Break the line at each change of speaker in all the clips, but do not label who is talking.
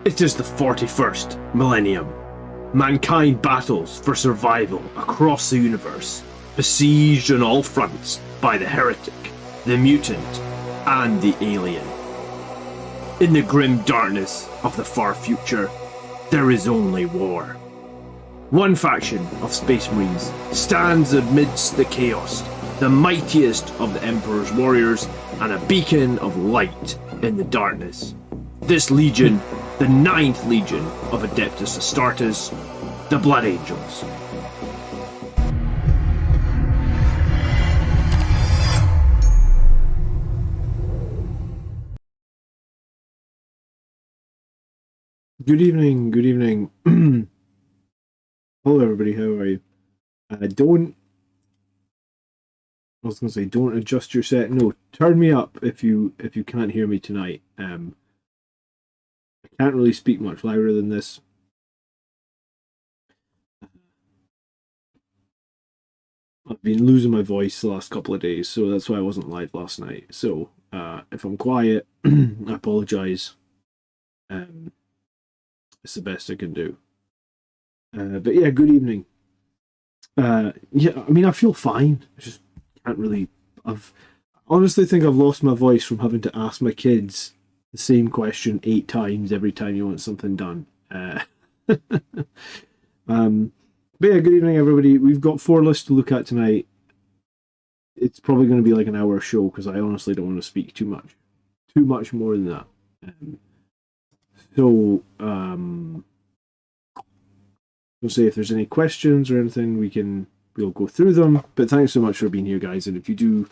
It is the 41st millennium. Mankind battles for survival across the universe, besieged on all fronts by the heretic, the mutant, and the alien. In the grim darkness of the far future, there is only war. One faction of Space Marines stands amidst the chaos, the mightiest of the Emperor's warriors, and a beacon of light in the darkness. This legion, the 9th Legion of Adeptus Astartes, the Blood Angels. Good evening, good evening. Hello everybody, how are you? Don't adjust your set. No, turn me up if you can't hear me tonight. I can't really speak much louder than this. I've been losing my voice the last couple of days, so that's why I wasn't live last night. So if I'm quiet, I apologise. It's the best I can do. But yeah, good evening. Yeah, I mean, I feel fine. I just can't really... I honestly think I've lost my voice from having to ask my kids the same question 8 times every time you want something done. But yeah, good evening, everybody. We've got 4 lists to look at tonight. It's probably going to be like an hour show because I honestly don't want to speak too much more than that. So, we'll see if there's any questions or anything. We'll go through them. But thanks so much for being here, guys. And if you do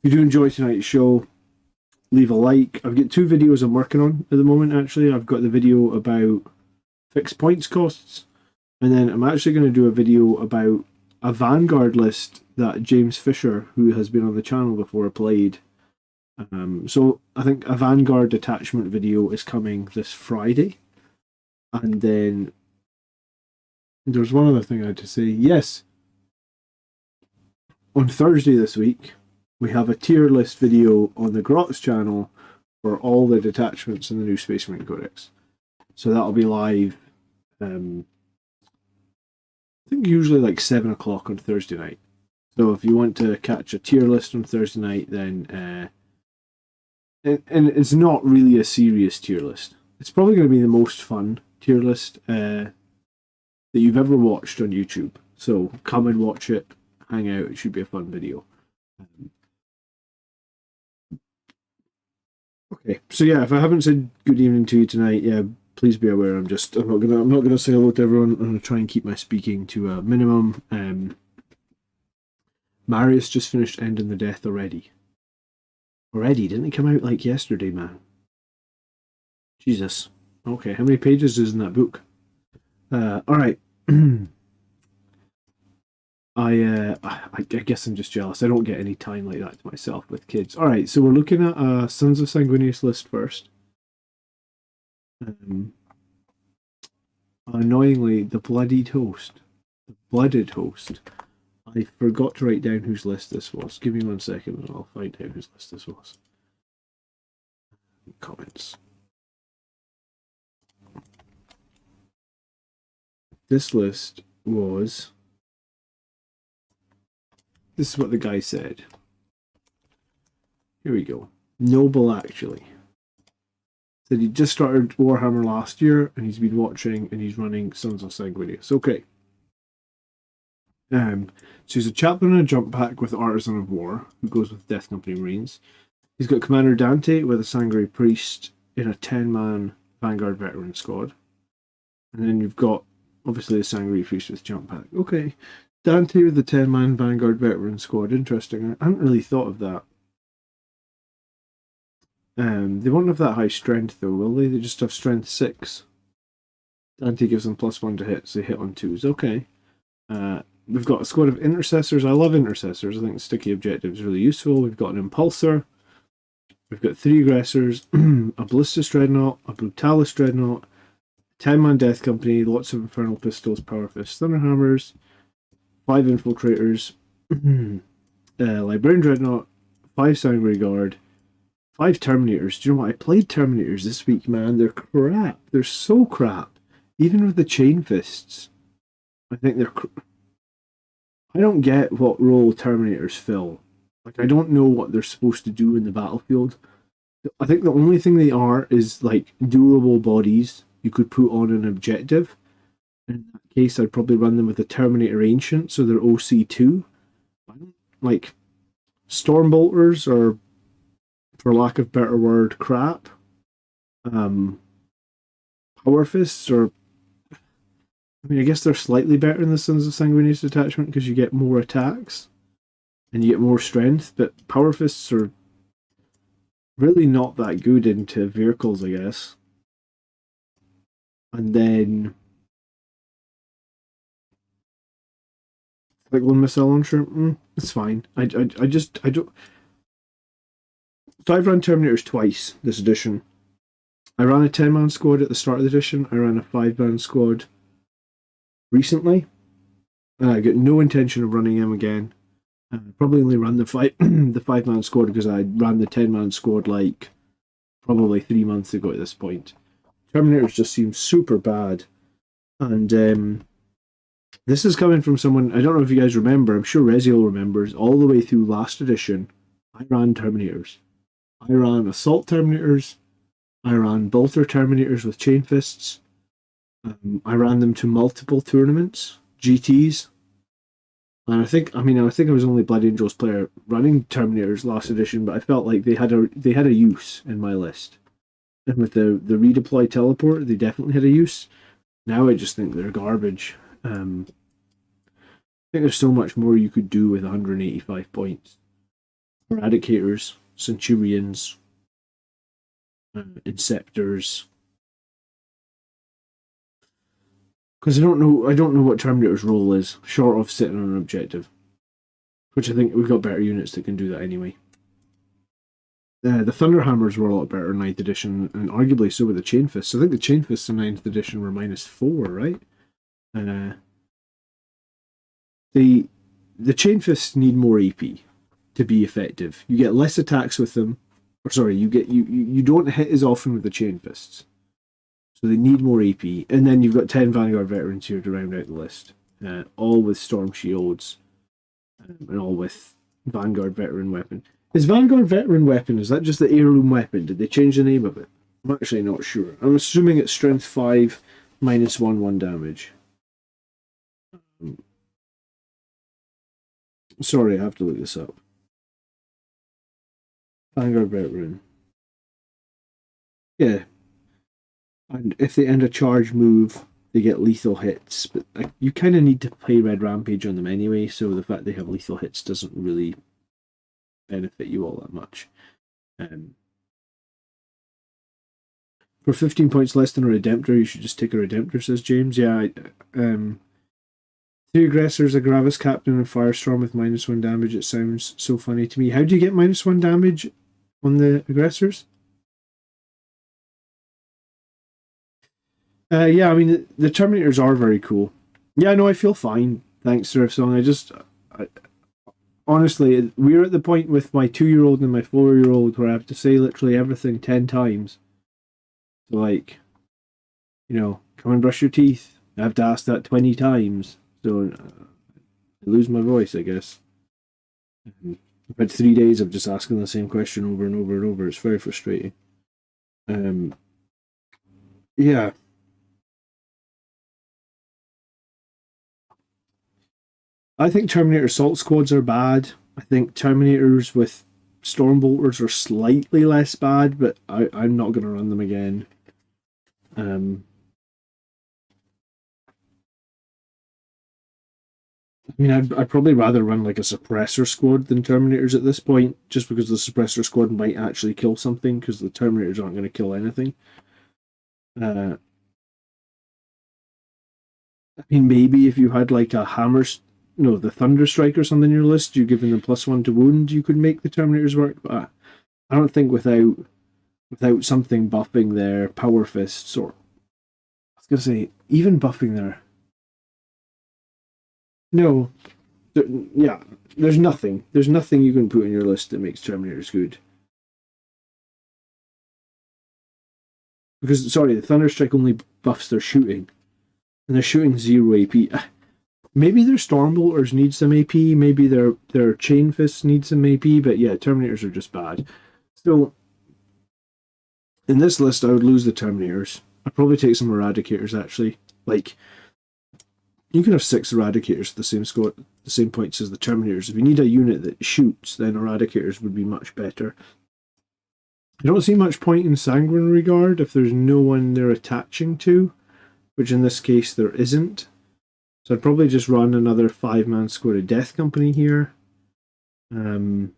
enjoy tonight's show, leave a like. I've got 2 videos I'm working on at the moment. Actually, I've got the video about fixed points costs, and then I'm actually going to do a video about a Vanguard list that James Fisher, who has been on the channel before, played. So I think a Vanguard detachment video is coming this Friday. And then there's one other thing I had to say. Yes, on Thursday this week, we have a tier list video on the Grotz channel for all the detachments in the new Space Marine Codex. So that'll be live, I think usually like 7 o'clock on Thursday night. So if you want to catch a tier list on Thursday night, then... And it's not really a serious tier list. It's probably going to be the most fun tier list that you've ever watched on YouTube. So come and watch it, hang out. It should be a fun video. Okay, so yeah, if I haven't said good evening to you tonight, yeah, please be aware. I'm not gonna say hello to everyone. I'm gonna try and keep my speaking to a minimum. Marius just finished Ending the Death already. Didn't it come out like yesterday, man? Jesus. Okay, how many pages is in that book? Alright. I guess I'm just jealous. I don't get any time like that to myself with kids. Alright, so we're looking at a Sons of Sanguinius list first. Annoyingly, the bloodied host. The blooded host. I forgot to write down whose list this was. Give me 1 second and I'll find out whose list this was. Comments. This list was... This is what the guy said. Here we go. Noble, actually. Said he just started Warhammer last year and he's been watching and he's running Sons of Sanguinius. Okay. So he's a chaplain in a jump pack with Artisan of War, who goes with Death Company Marines. He's got Commander Dante with a Sangre Priest in a 10-man Vanguard Veteran squad. And then you've got, obviously, the Sangre Priest with jump pack. Okay, Dante with the 10-man Vanguard Veteran squad. Interesting. I hadn't really thought of that. They won't have that high strength, though, will they? They just have strength 6. Dante gives them +1 to hit, so they hit on 2s. Okay. We've got a squad of intercessors. I love intercessors. I think sticky objective is really useful. We've got an impulsor. We've got 3 aggressors, a ballistus dreadnought, a brutalis dreadnought, 10-man death company, lots of infernal pistols, power fists, thunder hammers, 5 infiltrators, librarian dreadnought, 5 sanguinary guard, 5 Terminators. Do you know what? I played Terminators this week, man. They're crap. They're so crap. Even with the chain fists. I think they're... I don't get what role Terminators fill. Like, I don't know what they're supposed to do in the battlefield. I think the only thing they are is, like, durable bodies you could put on an objective. In that case, I'd probably run them with a Terminator Ancient, so they're OC2. I don't, like, Stormbolters are, for lack of better word, crap. Power Fists are... I mean, I guess they're slightly better in the Sons of Sanguinius Detachment because you get more attacks and you get more strength, but Power Fists are really not that good into vehicles, I guess. And then like one missile launcher, it's fine. I don't. So I've run Terminators twice this edition. I ran a 10-man squad at the start of the edition. I ran a 5-man squad recently. I got no intention of running them again. Probably only run the 5-man squad because I ran the 10-man squad like probably 3 months ago at this point. Terminators just seem super bad. And this is coming from someone, I don't know if you guys remember, I'm sure Reziel remembers, all the way through last edition, I ran Terminators. I ran Assault Terminators, I ran Bolter Terminators with Chain Fists, I ran them to multiple tournaments, GTs, and I think I was only Blood Angels player running Terminators last edition, but I felt like they had a use in my list. And with the redeploy teleport, they definitely had a use. Now I just think they're garbage. I think there's so much more you could do with 185 points. Eradicators, Centurions, Inceptors. Because I don't know what Terminator's role is, short of sitting on an objective. Which I think we've got better units that can do that anyway. The Thunderhammers were a lot better in 9th edition, and arguably so were the Chain Fists. I think the Chain Fists in 9th edition were -4, right? The Chain Fists need more AP to be effective. You get less attacks with them. Or sorry, you don't hit as often with the Chain Fists. So they need more AP. And then you've got 10 Vanguard Veterans here to round out the list. All with Storm Shields. And all with Vanguard Veteran Weapon. Is Vanguard Veteran Weapon, is that just the heirloom weapon? Did they change the name of it? I'm actually not sure. I'm assuming it's Strength 5, -1 damage. Sorry, I have to look this up. Vanguard Veteran. Yeah. And if they end a charge move, they get lethal hits. But you kind of need to play Red Rampage on them anyway, so the fact they have lethal hits doesn't really benefit you all that much. For 15 points less than a Redemptor, you should just take a Redemptor, says James. Yeah, 3 aggressors, a Gravis Captain, and Firestorm with -1 damage. It sounds so funny to me. How do you get -1 damage on the aggressors? Yeah, I mean, the Terminators are very cool. Yeah, no, I feel fine. Thanks, Surf Song. Honestly, we're at the point with my 2-year-old and my 4-year-old where I have to say literally everything 10 times. So, like, come and brush your teeth. I have to ask that 20 times. So, I lose my voice, I guess. I've had 3 days of just asking the same question over and over and over. It's very frustrating. Yeah. I think Terminator Assault Squads are bad. I think Terminators with Stormbolters are slightly less bad, but I'm not going to run them again. I mean, I'd probably rather run like a Suppressor Squad than Terminators at this point, just because the Suppressor Squad might actually kill something, because the Terminators aren't going to kill anything. I mean, maybe if you had like a the Thunder Strike or something in your list, you're giving them +1 to wound, you could make the Terminators work, but I don't think without something buffing their Power Fists, or I was going to say, even buffing their... No. There's nothing. There's nothing you can put in your list that makes Terminators good. Because, sorry, the Thunderstrike only buffs their shooting. And they're shooting 0 AP. Maybe their Stormbolters need some AP, maybe their Chain Fists need some AP, but yeah, Terminators are just bad. So, in this list, I would lose the Terminators. I'd probably take some Eradicators, actually. Like, you can have 6 Eradicators at the same score, the same points as the Terminators. If you need a unit that shoots, then Eradicators would be much better. I don't see much point in Sanguinary Guard if there's no one they're attaching to, which in this case there isn't. So I'd probably just run another 5-man squad of Death Company here. If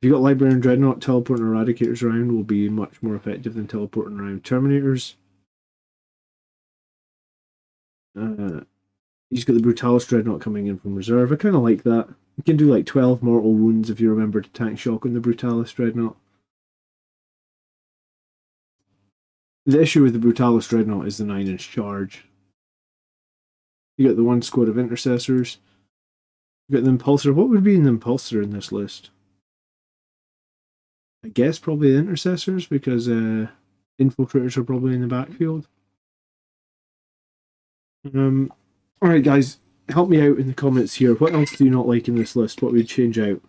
you've got Librarian Dreadnought, teleporting Eradicators around will be much more effective than teleporting around Terminators. He's got the Brutalis Dreadnought coming in from reserve. I kind of like that. You can do like 12 mortal wounds if you remember to tank shock on the Brutalis Dreadnought. The issue with the Brutalis Dreadnought is the 9-inch charge. You got the 1 squad of Intercessors. You got the Impulsor. What would be in the Impulsor in this list? I guess probably the Intercessors, because Infiltrators are probably in the backfield. Alright guys, help me out in the comments here. What else do you not like in this list? What would change out?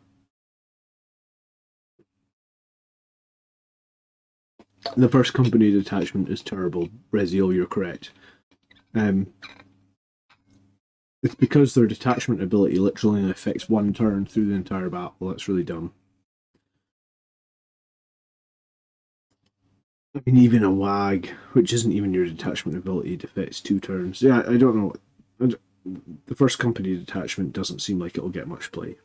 The first company detachment is terrible. Rezio, you're correct. It's because their detachment ability literally only affects 1 turn through the entire battle. That's really dumb. I mean, even a WAG, which isn't even your detachment ability, defects 2 turns. Yeah, I don't know. The first company detachment doesn't seem like it'll get much play.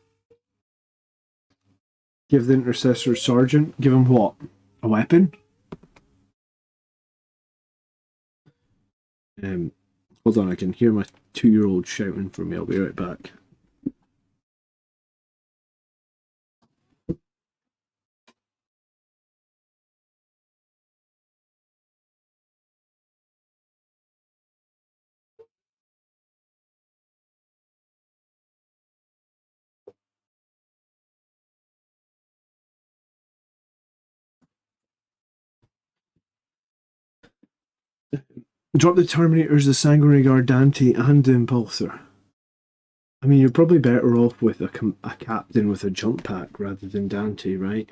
Give the Intercessor Sergeant. Give him what? A weapon? Hold on, I can hear my 2-year-old shouting for me. I'll be right back. Drop the Terminators, the Sanguinary Guard, Dante, and the Impulsor. I mean, you're probably better off with a captain with a jump pack rather than Dante, right?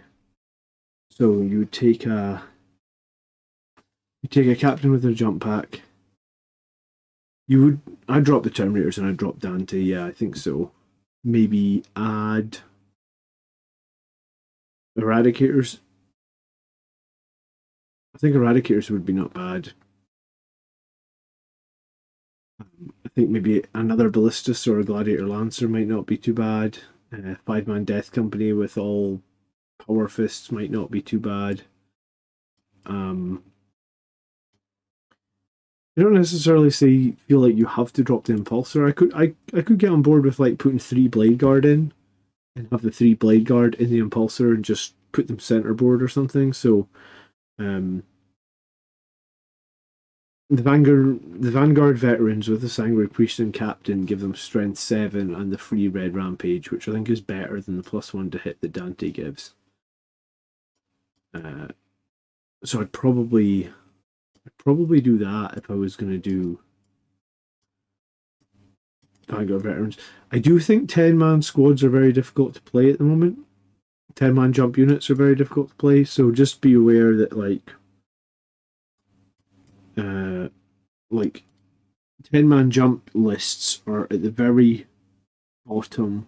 So you take a captain with a jump pack. I'd drop the Terminators and I'd drop Dante. Yeah, I think so. Maybe add Eradicators. I think Eradicators would be not bad. I think maybe another Ballistus or a Gladiator Lancer might not be too bad. 5-man Death Company with all Power Fists might not be too bad. I don't necessarily feel like you have to drop the Impulsor. I could get on board with like putting 3 Blade Guard in and have the 3 Blade Guard in the Impulsor and just put them centerboard or something. So the Vanguard veterans with the Sanguinary Priest and Captain give them strength 7 and the free red rampage, which I think is better than the +1 to hit that Dante gives. So I'd probably do that if I was going to do Vanguard veterans. I do think 10-man squads are very difficult to play at the moment. 10-man jump units are very difficult to play, so just be aware that like 10-man jump lists are at the very bottom.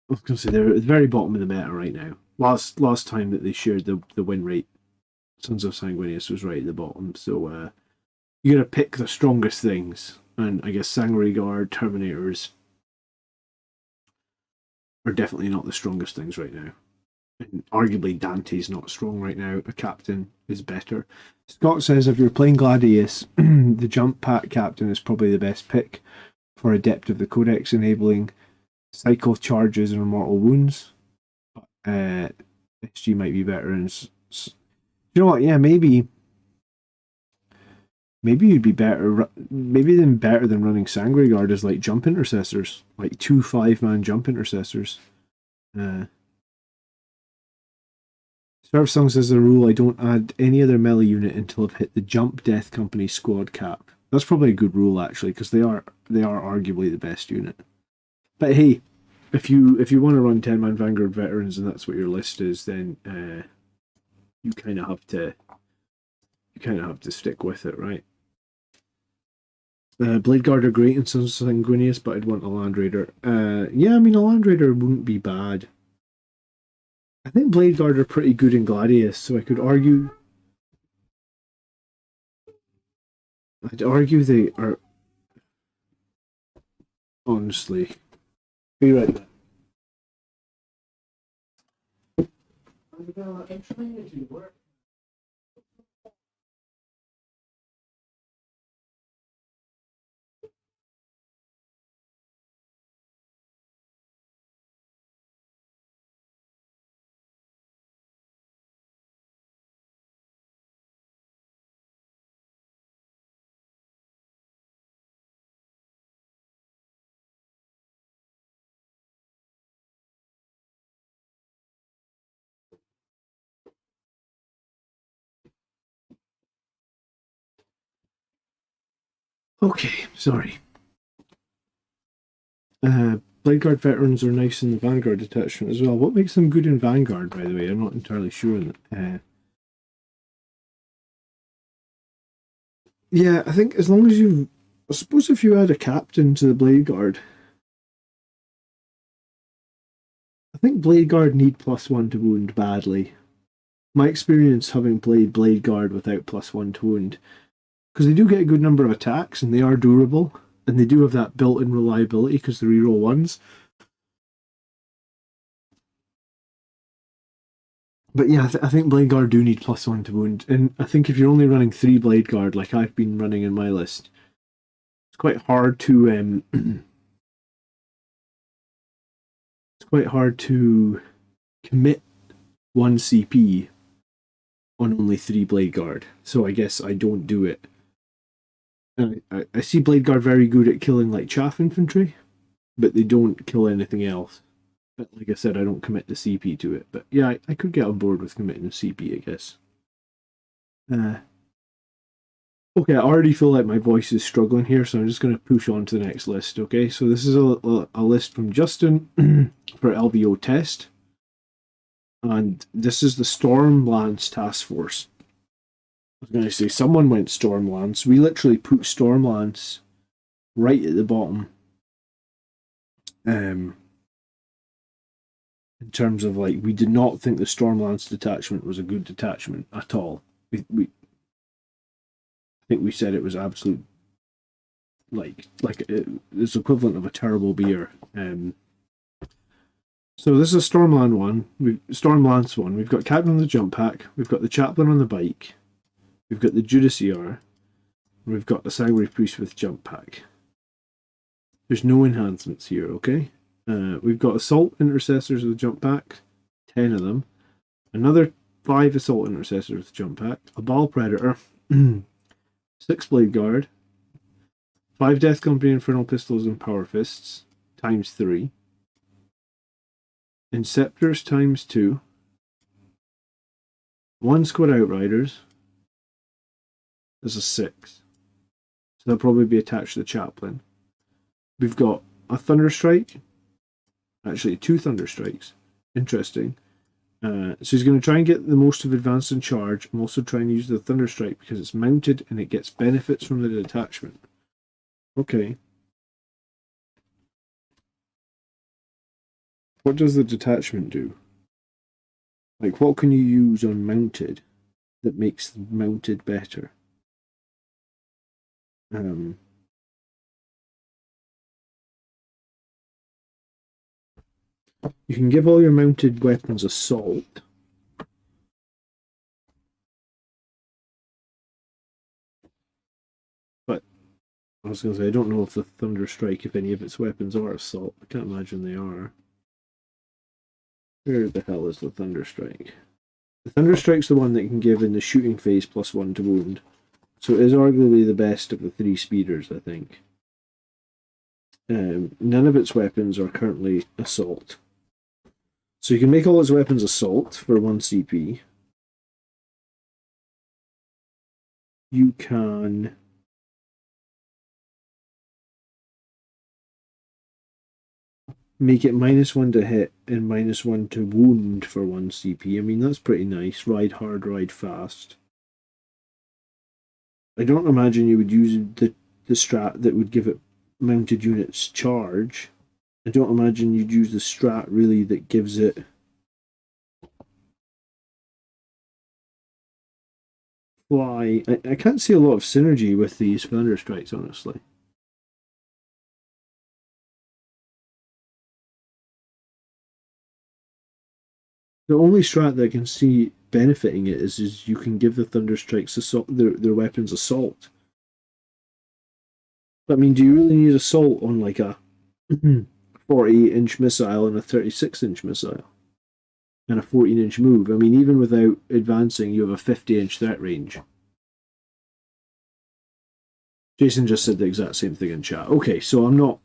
I was going to say they're at the very bottom of the meta right now. Last time that they shared the win rate, Sons of Sanguinius was right at the bottom. So you got to pick the strongest things, and I guess Sanguinary Guard, Terminators are definitely not the strongest things right now. And arguably Dante's not strong right now. A captain is better. Scott says if you're playing Gladius, the jump pack captain is probably the best pick for Adept of the Codex, enabling cycle charges and mortal wounds. SG might be better. And you know what? Yeah, maybe you'd be better. Maybe then better than running Sanguinary Guard is like jump intercessors, like 2 5-man jump intercessors. So Sharp Song says the rule, I don't add any other melee unit until I've hit the Jump Death Company squad cap. That's probably a good rule actually, because they are arguably the best unit. But hey, if you want to run 10-man Vanguard veterans and that's what your list is, then you kind of have to stick with it, right? Blade Guard are great in some Sanguinius, but I'd want a Land Raider. Yeah, I mean, a Land Raider wouldn't be bad. I think Blade Guard are pretty good in Gladius, so I'd argue they are. Honestly, be right back. I'm trying to do work. Okay, sorry. Blade Guard veterans are nice in the Vanguard detachment as well. What makes them good in Vanguard, by the way? I'm not entirely sure. Yeah, I think as long as you... I suppose if you add a captain to the Blade Guard... I think Blade Guard need +1 to wound badly. My experience having played Blade Guard without +1 to wound, because they do get a good number of attacks and they are durable, and they do have that built-in reliability because they reroll ones. But yeah, I think Blade Guard do need +1 to wound, and I think if you're only running 3 Blade Guard like I've been running in my list, it's quite hard to it's quite hard to commit 1 CP on only 3 Blade Guard. So I guess I don't do it. I see Blade Guard very good at killing like chaff infantry, but they don't kill anything else. But like I said, I don't commit the CP to it. But yeah, I could get on board with committing the CP, I guess. Okay, I already feel like my voice is struggling here, so I'm just going to push on to the next list, okay? So this is a list from Justin for LVO test. And this is the Stormlance Task Force. I was going to say, someone went Stormlance. We literally put Stormlance right at the bottom. In terms of, like, we did not think the Stormlance detachment was a good detachment at all. I think we said it was absolute, it's equivalent of a terrible beer. So this is Stormlance one. We've got Captain on the jump pack. We've got the Chaplain on the bike. We've got the Judiciar. We've got the Sanguinary Priest with jump pack. There's no enhancements here, okay? We've got Assault Intercessors with jump pack. 10 of them. Another 5 Assault Intercessors with jump pack. A Ball Predator. 6 Blade Guard. 5 Death Company Infernal Pistols and Power Fists. Times 3. Inceptors times 2. 1 Squad Outriders. There's a 6. So they'll probably be attached to the Chaplain. We've got a Thunderstrike. Actually, 2 Thunderstrikes. Interesting. So he's going to try and get the most of Advanced and Charge. I'm also trying to use the Thunderstrike because it's mounted and it gets benefits from the detachment. Okay. What does the detachment do? Like, what can you use on mounted that makes mounted better? You can give all your mounted weapons assault. But I was going to say, I don't know if the Thunderstrike, if any of its weapons are assault. I can't imagine they are. Where the hell is the Thunderstrike? The Thunderstrike's the one that can give in the shooting phase +1 to wound. So it is arguably the best of the 3 speeders, I think. None of its weapons are currently assault. So you can make all its weapons assault for 1 CP. you can make it -1 to hit and -1 to wound for 1 CP. I mean, that's pretty nice. Ride hard, ride fast. I don't imagine you would use the strat that would give it mounted units charge. I don't imagine you'd use the strat really that gives it fly. I can't see a lot of synergy with these Thunder Strikes, honestly. The only strat that I can see benefiting it is you can give the Thunder Strikes their weapons assault. But I mean, do you really need assault on like a 48-inch missile and a 36-inch missile? And a 14-inch move? I mean, even without advancing, you have a 50-inch threat range. Jason just said the exact same thing in chat. Okay, so I'm not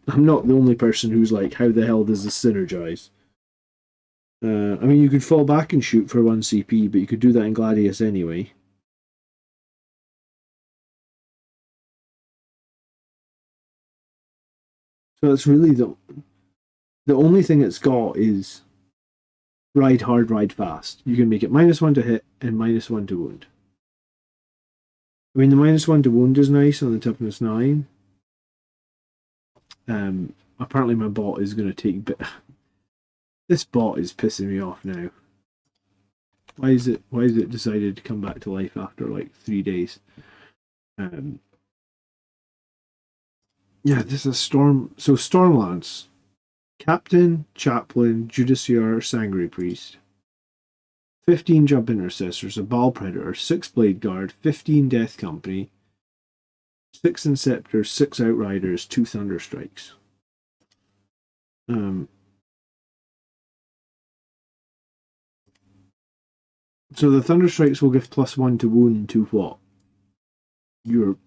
I'm not the only person who's like, how the hell does this synergize? I mean, you could fall back and shoot for 1 CP, but you could do that in Gladius anyway. So it's really the only thing it's got is ride hard, ride fast. You can make it -1 to hit and -1 to wound. I mean, the -1 to wound is nice on the toughness 9. Apparently my bot is going to take... This bot is pissing me off now. Why is it decided to come back to life after like 3 days? Yeah, this is Storm. So Stormlance. Captain, Chaplain, Justiciar, Sangre Priest. 15 Jump Intercessors, a Ball Predator, 6 Blade Guard, 15 Death Company, 6 Inceptors, 6 Outriders, 2 Thunder Strikes. So the Thunder Strikes will give +1 to wound to what? Your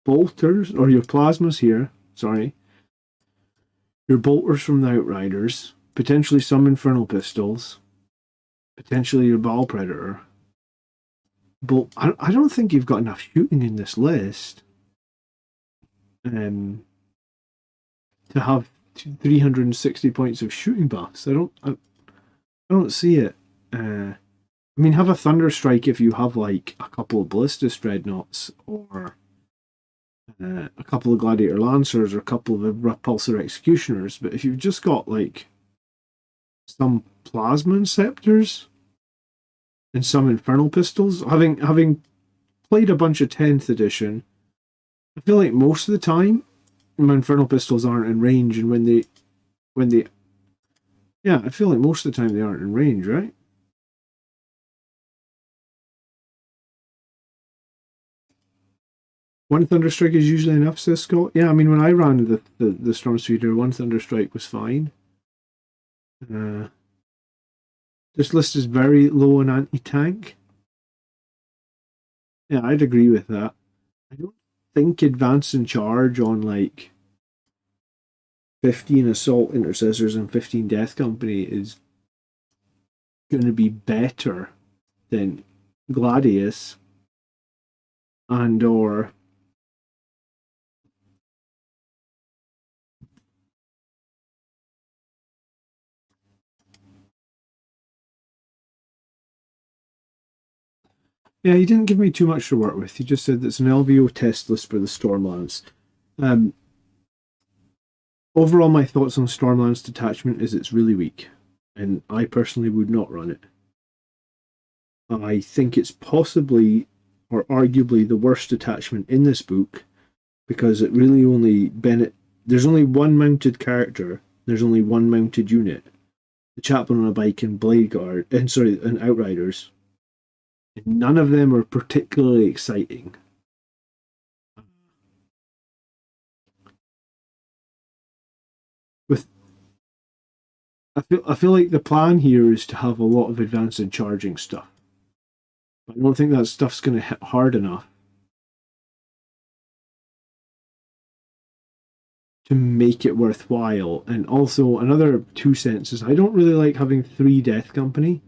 bolters, or your plasmas here, sorry. Your bolters from the Outriders, potentially some Infernal Pistols, potentially your Ball Predator. But I don't think you've got enough shooting in this list to have 360 points of shooting buffs. I don't see it. I mean, have a Thunder Strike if you have like a couple of Ballistus Dreadnoughts or a couple of Gladiator Lancers or a couple of Repulsor Executioners, but if you've just got like some Plasma Inceptors and some Infernal Pistols, having played a bunch of 10th edition, I feel like most of the time my Infernal Pistols aren't in range, and when they yeah, I feel like most of the time they aren't in range, right? One Thunderstrike is usually enough, says Scott. Yeah, I mean, when I ran the Storm Speeder, 1 Thunderstrike was fine. This list is very low on anti-tank. Yeah, I'd agree with that. I don't think Advance and Charge on like 15 Assault Intercessors and 15 Death Company is going to be better than Gladius and or yeah, he didn't give me too much to work with. He just said it's an LVO test list for the Stormlance. Overall, my thoughts on Stormlance detachment is it's really weak, and I personally would not run it. I think it's possibly or arguably the worst detachment in this book because it really only there's only one mounted character, there's only one mounted unit. The Chaplain on a Bike and Blade Guard, and Outriders. None of them are particularly exciting. I feel like the plan here is to have a lot of advanced and charging stuff. I don't think that stuff's going to hit hard enough to make it worthwhile. And also, another 2 cents is I don't really like having 3 Death Company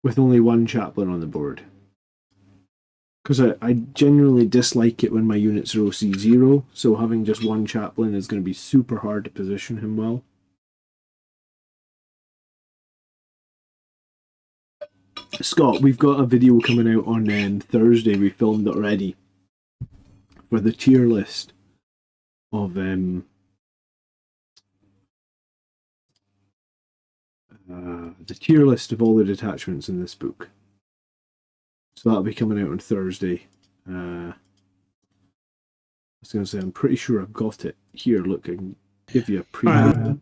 with only 1 Chaplain on the board. because I genuinely dislike it when my units are OC 0, so having just one chaplain is going to be super hard to position him well. Scott, we've got a video coming out on Thursday. We filmed it already for the tier list of the tier list of all the detachments in this book. So that'll be coming out on Thursday. I was going to say, I'm pretty sure I've got it here. Look, I can give you a preview.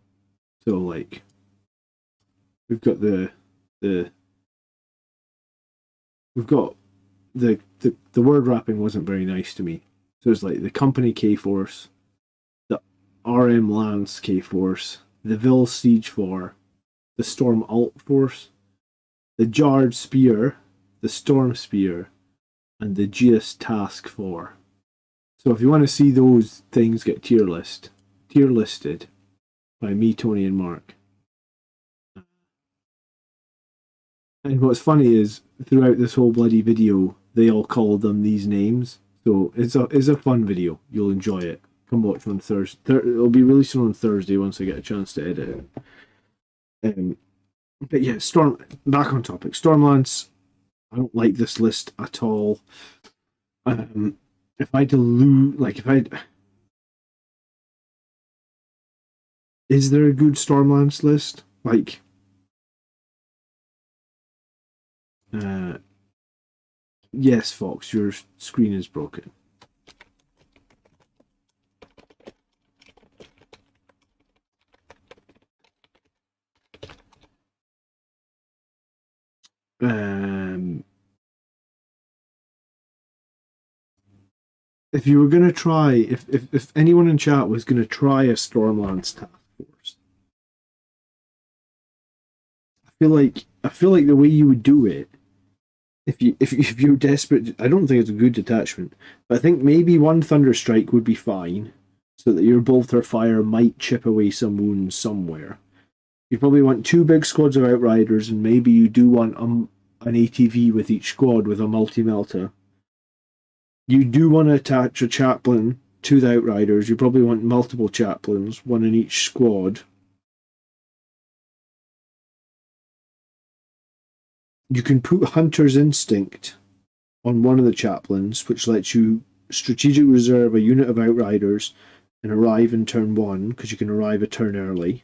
So, like, we've got we've got the word wrapping wasn't very nice to me. So it's like the Company K-Force, the RM Lance K-Force, the Vil Siege 4, the Storm Alt Force, the Jarred Spear, the Storm Spear, and the Geas Task 4. So if you want to see those things get tier listed by me, Tony, and Mark. And what's funny is throughout this whole bloody video, they all call them these names. So it's a fun video. You'll enjoy it. Come watch on Thursday. It'll be released on Thursday once I get a chance to edit it. But yeah, back on topic. Stormlance, I don't like this list at all. If I dilute, like is there a good Stormlance list? Like, yes, Fox, your screen is broken. If you were going to try, if anyone in chat was going to try a Stormlance task force, I feel like the way you would do it, if you're desperate, I don't think it's a good detachment, but I think maybe one Thunderstrike would be fine, so that your Bolter Fire might chip away some wounds somewhere. You probably want 2 big squads of Outriders, and maybe you do want an ATV with each squad with a multi-melta. You do want to attach a chaplain to the Outriders. You probably want multiple chaplains, one in each squad. You can put Hunter's Instinct on one of the chaplains, which lets you strategic reserve a unit of Outriders and arrive in turn 1, because you can arrive a turn early.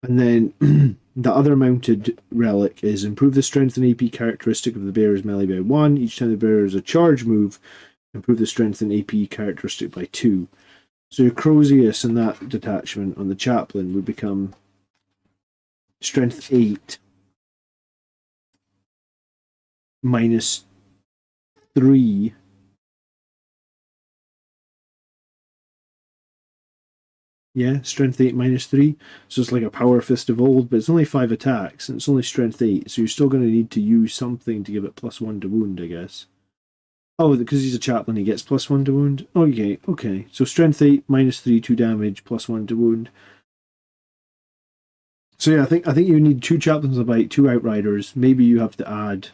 And then the other mounted relic is improve the strength and AP characteristic of the bearer's melee by 1. Each time the bearer has a charge move, improve the strength and AP characteristic by 2. So your Crozius in that detachment on the chaplain would become strength 8 minus 3. Yeah, strength 8 minus 3. So it's like a power fist of old, but it's only 5 attacks, and it's only strength 8, so you're still going to need to use something to give it +1 to wound, I guess. Oh, because he's a chaplain, he gets +1 to wound? Okay. So strength 8 minus 3, 2 damage, +1 to wound. So yeah, I think you need 2 chaplains of bite, 2 outriders. Maybe you have to add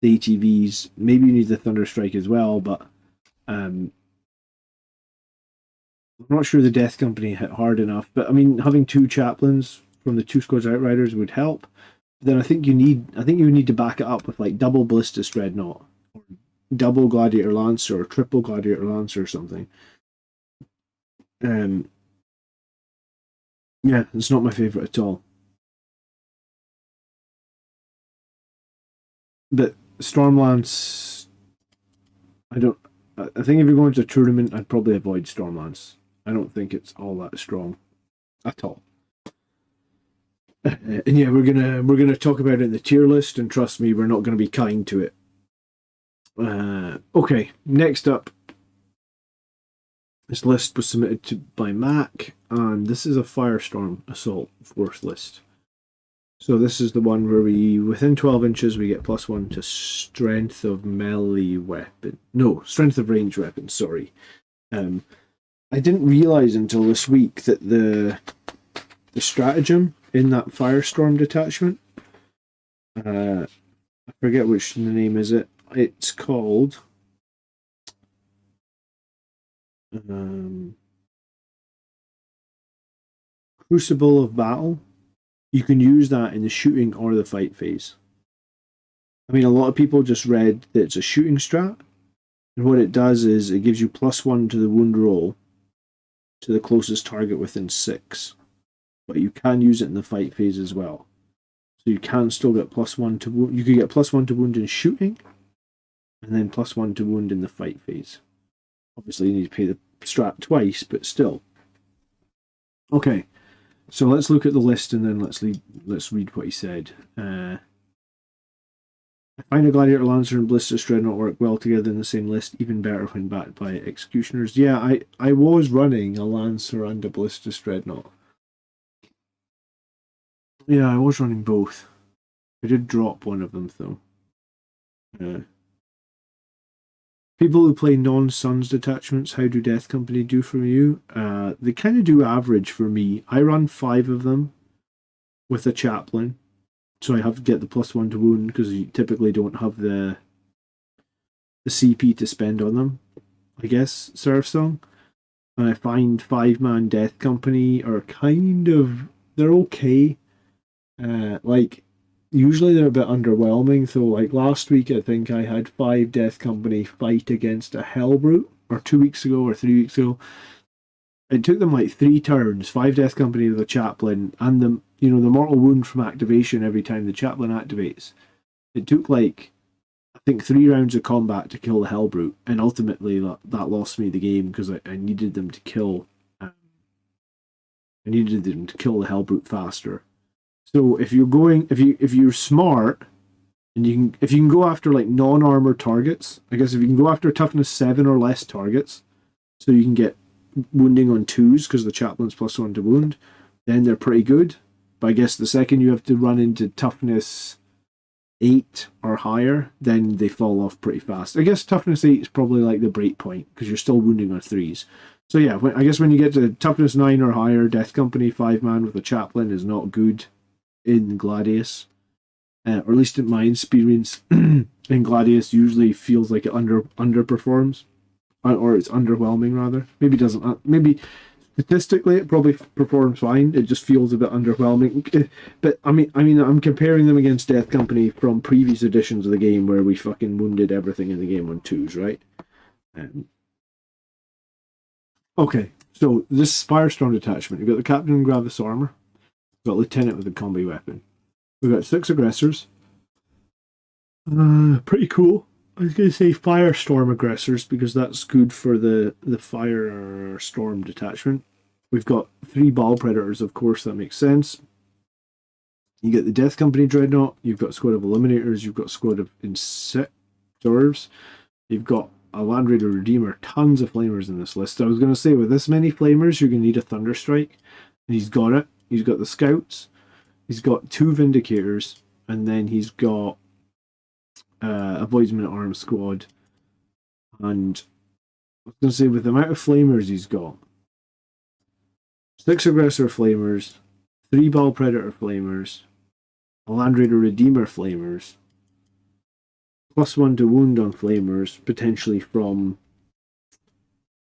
the ATVs. Maybe you need the Thunderstrike as well, but I'm not sure the Death Company hit hard enough. But I mean, having 2 chaplains from the 2 squads outriders would help. But then I think you need to back it up with like double Ballistus Dreadnought, or double Gladiator Lancer, or triple Gladiator Lancer or something. Yeah, it's not my favourite at all. But Stormlance, I think if you're going to a tournament, I'd probably avoid Stormlance. I don't think it's all that strong at all. And yeah, we're gonna talk about it in the tier list, and trust me, we're not going to be kind to it. Okay, next up, this list was submitted by Mac, and this is a Firestorm Assault Force list. So this is the one where within 12 inches, we get +1 to strength of melee weapon. No, strength of ranged weapon, sorry. I didn't realise until this week that the stratagem in that Firestorm detachment I forget which the name is it. It's called Crucible of Battle. You can use that in the shooting or the fight phase. I mean, a lot of people just read that it's a shooting strat, and what it does is it gives you +1 to the wound roll to the closest target within 6. But you can use it in the fight phase as well. So you can still get +1 to wound. You can get +1 to wound in shooting, and then +1 to wound in the fight phase. Obviously, you need to pay the strat twice, but still. Okay, so let's look at the list and then let's read what he said. I find a Gladiator Lancer and Ballistus Dreadnought work well together in the same list, even better when backed by Executioners. Yeah, I was running a Lancer and a Ballistus Dreadnought. Yeah, I was running both. I did drop one of them, though. People who play non-Suns detachments, how do Death Company do for you? They kind of do average for me. I run 5 of them with a chaplain. So I have to get the +1 to wound because you typically don't have the CP to spend on them, I guess, Surf Song. And I find 5-man Death Company are kind of, they're okay. Like, usually they're a bit underwhelming. So like last week, I think I had 5 Death Company fight against a Hellbrute, or 2 weeks ago or 3 weeks ago. It took them like 3 turns, 5 Death Company with a chaplain, and the mortal wound from activation every time the chaplain activates. It took like, I think 3 rounds of combat to kill the Hellbrute, and ultimately that lost me the game because I needed them to kill. I needed them to kill the Hellbrute faster. So if you're smart, and if you can go after like non-armor targets, I guess if you can go after toughness 7 or less targets, so you can get wounding on 2s because the chaplain's +1 to wound, then they're pretty good. But I guess the second you have to run into toughness 8 or higher, then they fall off pretty fast. I guess toughness 8 is probably like the break point because you're still wounding on 3s. So yeah, I guess when you get to toughness 9 or higher, Death Company 5-man with a chaplain is not good in Gladius. Or at least in my experience, in Gladius usually feels like it underperforms. Or it's underwhelming rather. Maybe doesn't. Maybe statistically it probably performs fine. It just feels a bit underwhelming. But I mean, I'm comparing them against Death Company from previous editions of the game where we fucking wounded everything in the game on 2s, right? Okay, so this Firestorm detachment. You've got the Captain in Gravis armor. You've got Lieutenant with a combi weapon. We've got 6 aggressors. Pretty cool. I was going to say Firestorm aggressors because that's good for the Firestorm detachment. We've got 3 Ball Predators, of course, that makes sense. You get the Death Company Dreadnought, you've got a squad of Eliminators, you've got a squad of Inceptors, you've got a Land Raider Redeemer, tons of Flamers in this list. I was going to say, with this many Flamers, you're going to need a Thunderstrike, and he's got it. He's got the Scouts, he's got 2 Vindicators, and then he's got a Voidsman Arms squad. And I was going to say, with the amount of Flamers he's got, 6 Aggressor Flamers, 3 Ball Predator Flamers, a Land Raider Redeemer Flamers, +1 to wound on Flamers, potentially from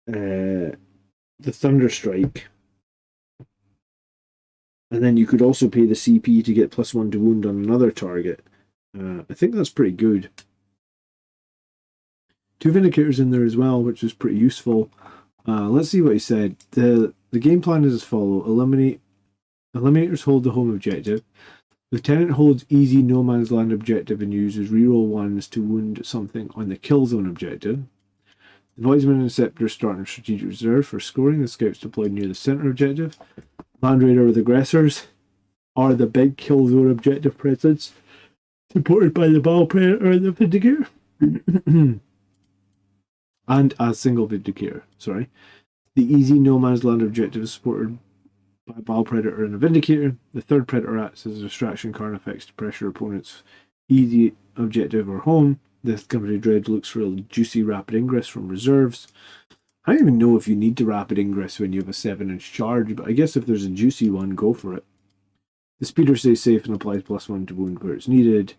the Thunderstrike. And then you could also pay the CP to get +1 to wound on another target. I think that's pretty good. 2 Vindicators in there as well, which is pretty useful. Let's see what he said. The game plan is as follows. Eliminators hold the home objective. Lieutenant holds easy no man's land objective and uses reroll 1s to wound something on the kill zone objective. The Voidsman and Inceptor start in strategic reserve for scoring. The scouts deployed near the center objective. Land Raider with aggressors are the big kill zone objective presence, supported by the Ball Predator and the Vindicator. And a single Vindicator, sorry. The easy no man's land objective is supported by a Ball Predator and a Vindicator. The third Predator acts as a distraction card effects to pressure opponents' easy objective or home. This Company Dread looks for a juicy rapid ingress from reserves. I don't even know if you need to rapid ingress when you have a 7-inch charge, but I guess if there's a juicy one, go for it. The speeder stays safe and applies +1 to wound where it's needed.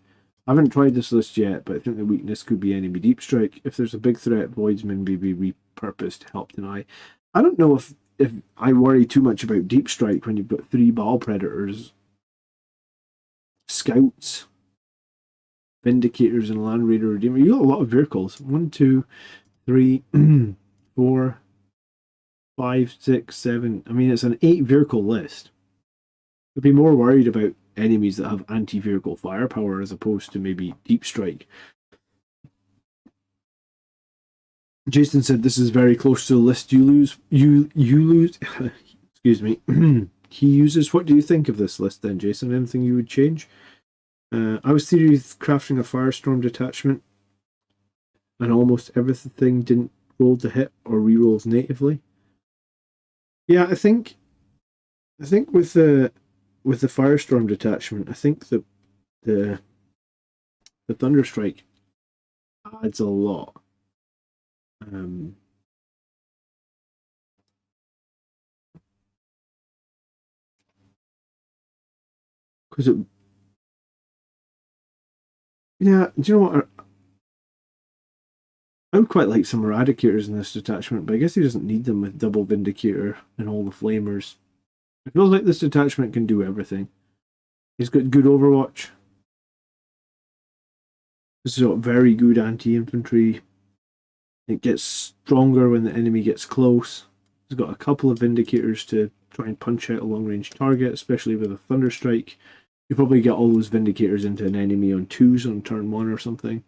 I haven't tried this list yet, but I think the weakness could be enemy deep strike. If there's a big threat, Voidsman may be repurposed to help deny. I don't know if I worry too much about deep strike when you've got 3 Battle Predators, Scouts, Vindicators, and Land Raider Redeemer. You got a lot of vehicles. 1, 2, 3, 4, 5, 6, 7. I mean, it's an 8 vehicle list. I'd be more worried about enemies that have anti-vehicle firepower as opposed to maybe deep strike. Jason said this is very close to the list you lose. You lose. Excuse me. He uses. What do you think of this list then, Jason? Anything you would change? I was theory crafting a Firestorm detachment, and almost everything didn't roll to hit or rerolls natively. Yeah, I think with the Firestorm detachment, I think the Thunderstrike adds a lot. Because it, yeah, do you know what? I would quite like some Eradicators in this detachment, but I guess he doesn't need them with double Vindicator and all the Flamers. It feels like this detachment can do everything. He's got good Overwatch. This has got very good anti-infantry. It gets stronger when the enemy gets close. He's got a couple of Vindicators to try and punch out a long-range target, especially with a Thunderstrike. You probably get all those Vindicators into an enemy on 2s on turn 1 or something.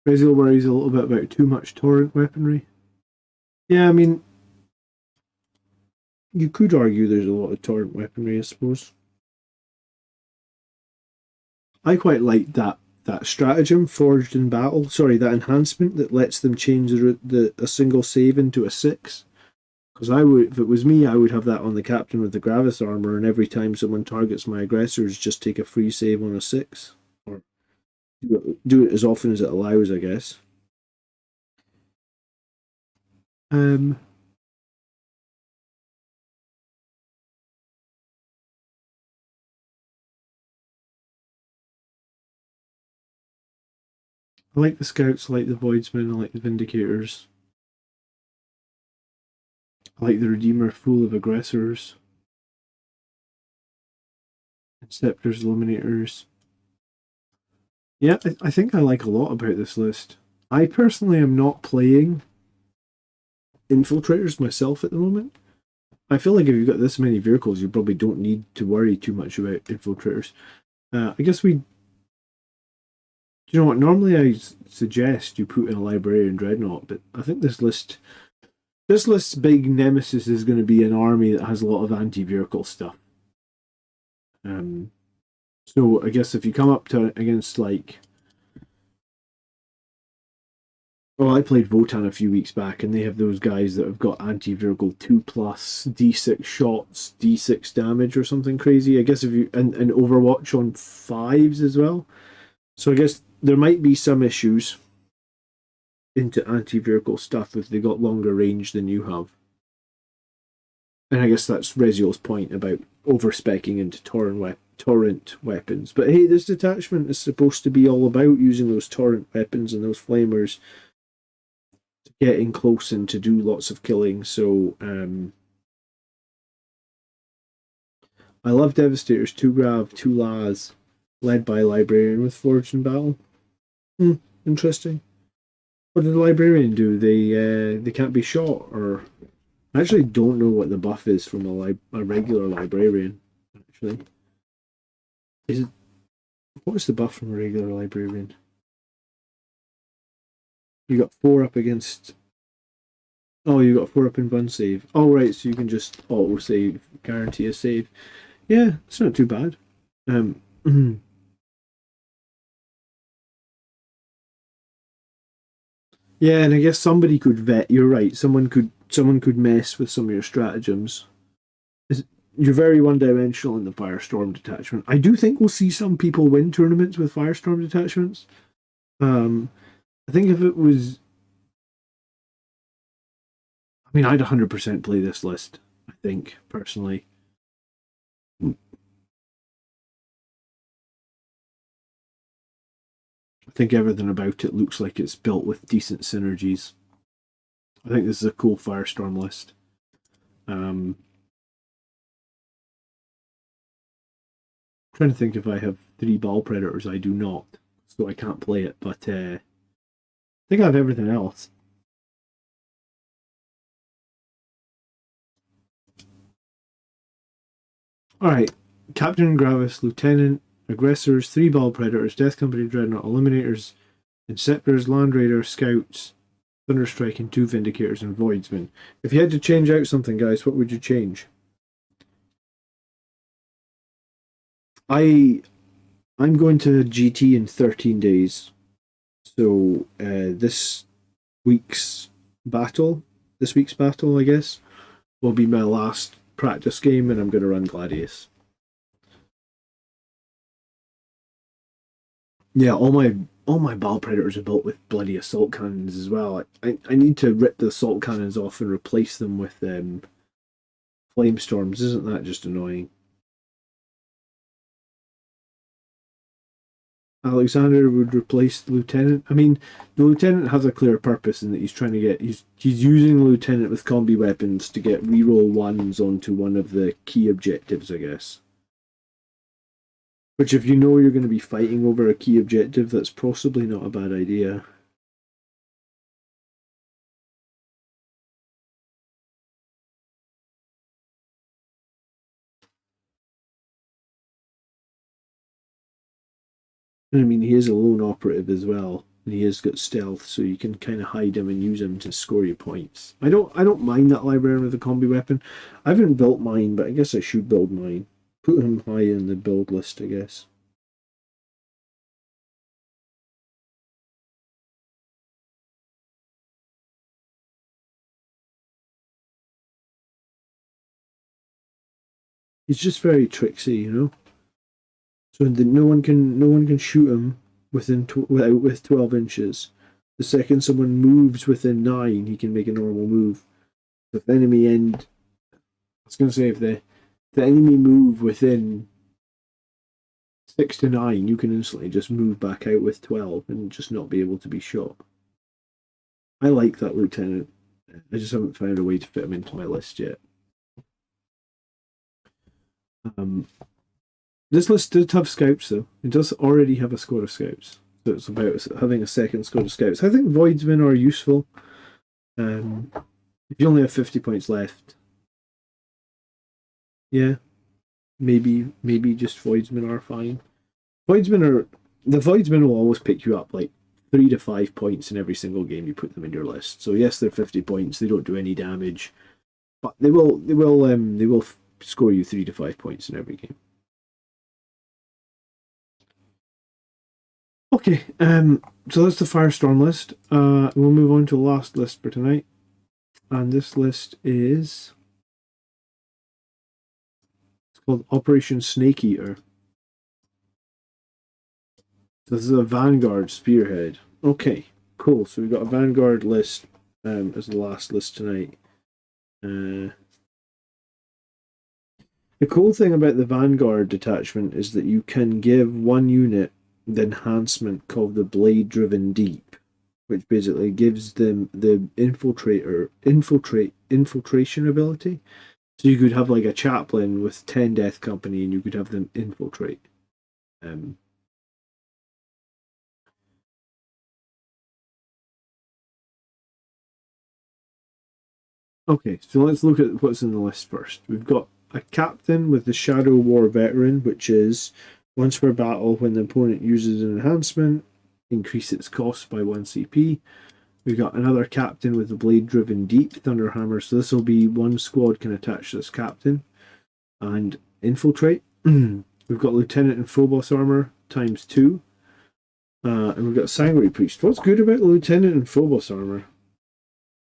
Resil worries a little bit about too much torrent weaponry. Yeah, I mean, you could argue there's a lot of torrent weaponry, I suppose. I quite like that stratagem forged in battle. Sorry, that enhancement that lets them change a single save into a 6. Because I would, if it was me, I would have that on the captain with the Gravis armor, and every time someone targets my aggressors, just take a free save on a 6, or do it as often as it allows, I guess. I like the Scouts, I like the Voidsmen, I like the Vindicators. I like the Redeemer full of aggressors. Inceptors, Eliminators. Yeah, I think I like a lot about this list. I personally am not playing Infiltrators myself at the moment. I feel like if you've got this many vehicles, you probably don't need to worry too much about Infiltrators. I guess you know what, normally I suggest you put in a Librarian Dreadnought, but I think this list's big nemesis is going to be an army that has a lot of anti-vehicle stuff. So I guess if you come up to against like, well, I played Votan a few weeks back, and they have those guys that have got anti-vehicle 2+, D6 shots, D6 damage or something crazy. I guess if you and Overwatch on 5s as well. So I guess there might be some issues into anti-vehicle stuff if they got longer range than you have. And I guess that's Reziel's point about over-specking into torrent weapons. But hey, this detachment is supposed to be all about using those torrent weapons and those flamers to get in close and to do lots of killing. So I love Devastators, 2 Grav, 2 Laz, led by Librarian with Forged in Battle. Interesting. What did the Librarian do? They can't be shot, or I actually don't know what the buff is from a regular Librarian. Actually, what is the buff from a regular Librarian? You got 4 up against. Oh, you got 4 up in Bun save. Oh, right, so you can just auto save, guarantee a save. Yeah, it's not too bad. Yeah, and I guess somebody could vet. You're right. Someone could mess with some of your stratagems. You're very one-dimensional in the Firestorm detachment. I do think we'll see some people win tournaments with Firestorm detachments. I think if it was, I mean, I'd 100% play this list. I think, personally. I think everything about it looks like it's built with decent synergies. I think this is a cool Firestorm list. Trying to think if I have 3 Ball Predators. I do not, so I can't play it, but I think I have everything else. Alright, Captain Gravis, Lieutenant, Aggressors, 3 Ball Predators, Death Company Dreadnought, Eliminators, Inceptors, Land Raiders, Scouts, Thunderstrike, and 2 Vindicators and Voidsmen. If you had to change out something, guys, what would you change? I'm going to GT in 13 days. So this week's battle, I guess, will be my last practice game, and I'm going to run Gladius. Yeah, all my Ball Predators are built with bloody assault cannons as well. I need to rip the assault cannons off and replace them with Flamestorms. Isn't that just annoying? Alexander would replace the Lieutenant. I mean, the Lieutenant has a clear purpose in that he's trying to get he's using the Lieutenant with combi weapons to get reroll ones onto one of the key objectives, I guess. Which, if you know you're going to be fighting over a key objective, that's possibly not a bad idea. I mean, he is a lone operative as well, and he has got stealth, so you can kind of hide him and use him to score you points. I don't mind that librarian with a combi weapon. I haven't built mine, but I guess I should build mine. Put him high in the build list, I guess. He's just very tricksy, you know. So that no one can shoot him with 12 inches. The second someone moves within 9, he can make a normal move. If the enemy end, I was going to say if the enemy move within 6 to 9, you can instantly just move back out with 12 and just not be able to be shot. I like that Lieutenant. I just haven't found a way to fit him into my list yet. This list did have scouts, though. It does already have a squad of scouts. So it's about having a second squad of scouts. I think Voidsmen are useful. If you only have 50 points left, yeah, maybe just Voidsmen are fine. The Voidsmen will always pick you up like 3 to 5 points in every single game you put them in your list. So yes, they're 50 points. They don't do any damage, but they will score you 3 to 5 points in every game. Okay, so that's the Firestorm list. We'll move on to the last list for tonight. And this list is... It's called Operation Snake Eater. This is a Vanguard Spearhead. Okay, cool. So we've got a Vanguard list as the last list tonight. The cool thing about the Vanguard detachment is that you can give one unit the enhancement called the Blade Driven Deep, which basically gives them the infiltration ability. So you could have like a chaplain with 10 Death Company and you could have them infiltrate. Okay, so let's look at what's in the list first. We've got a captain with the Shadow War Veteran, which is once per battle, when the opponent uses an enhancement, increase its cost by 1 CP. We've got another captain with the Blade Driven Deep, Thunderhammer. So this will be one squad can attach this captain and infiltrate. We've got Lieutenant and Phobos Armor ×2. And we've got Sanguinary Priest. What's good about the Lieutenant and Phobos Armor?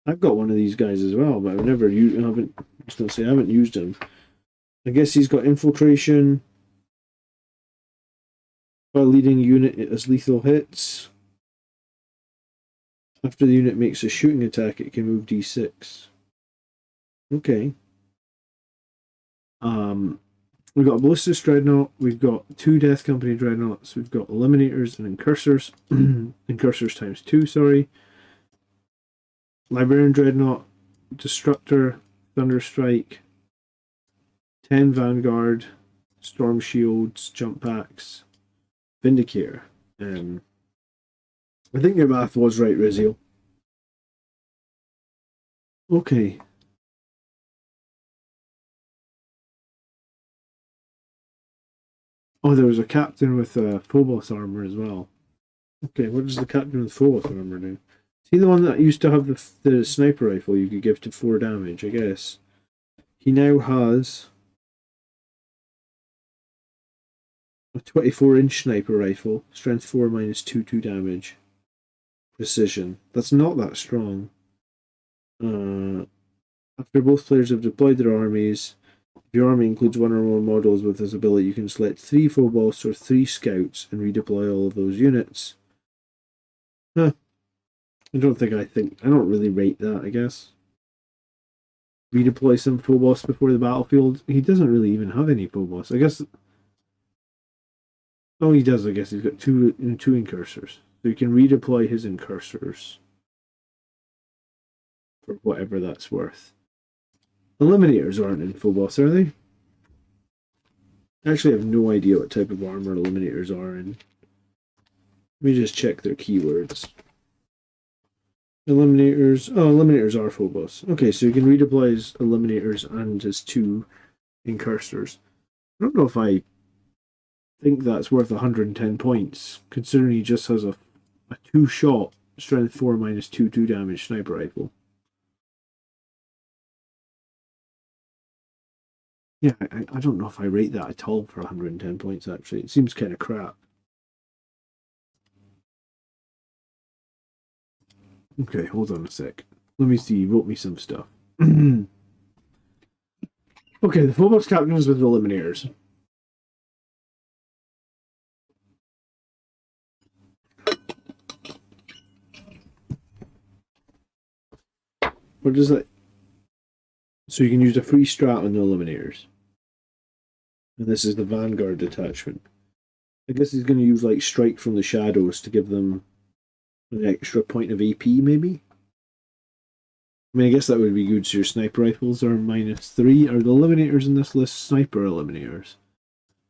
I've got one of these guys as well, but I haven't used him. I guess he's got infiltration. While leading a unit as lethal hits. After the unit makes a shooting attack, it can move D6. Okay. We've got a Ballistus Dreadnought, we've got 2 Death Company Dreadnoughts, we've got Eliminators and Incursors. Incursors times 2, sorry. Librarian Dreadnought, Destructor, Thunderstrike, 10 Vanguard, Storm Shields, Jump Packs, Vindicator. I think your math was right, Riziel. Okay. Oh, there was a captain with Phobos armor as well. Okay, what does the captain with Phobos armor do? Is he the one that used to have the sniper rifle you could give to 4 damage, I guess? He now has a 24-inch sniper rifle, strength 4 minus 2 damage. Precision. That's not that strong. After both players have deployed their armies, if your army includes 1 or more models with this ability, you can select 3 Phobos or 3 scouts and redeploy all of those units. Huh. I don't really rate that, I guess. Redeploy some Phobos before the battlefield. He doesn't really even have any Phobos. I guess. Oh, he does, I guess. He's got two Incursors. So you can redeploy his Incursors for whatever that's worth. Eliminators aren't in Phobos, are they? I actually have no idea what type of armor Eliminators are in. Let me just check their keywords. Eliminators. Oh, Eliminators are Phobos. Okay, so you can redeploy his Eliminators and his 2 Incursors. I don't know if I think that's worth 110 points, considering he just has a 2-shot, strength 4 minus 2 damage sniper rifle. Yeah, I don't know if I rate that at all for 110 points, actually. It seems kind of crap. Okay, hold on a sec. Let me see. He wrote me some stuff. Okay, the Phobos captain is with the Eliminators. What does that? So you can use a free strat on the Eliminators. And this is the Vanguard detachment. I guess he's going to use like Strike from the Shadows to give them an extra point of AP, maybe? I mean, I guess that would be good, so your sniper rifles are -3. Are the Eliminators in this list sniper Eliminators?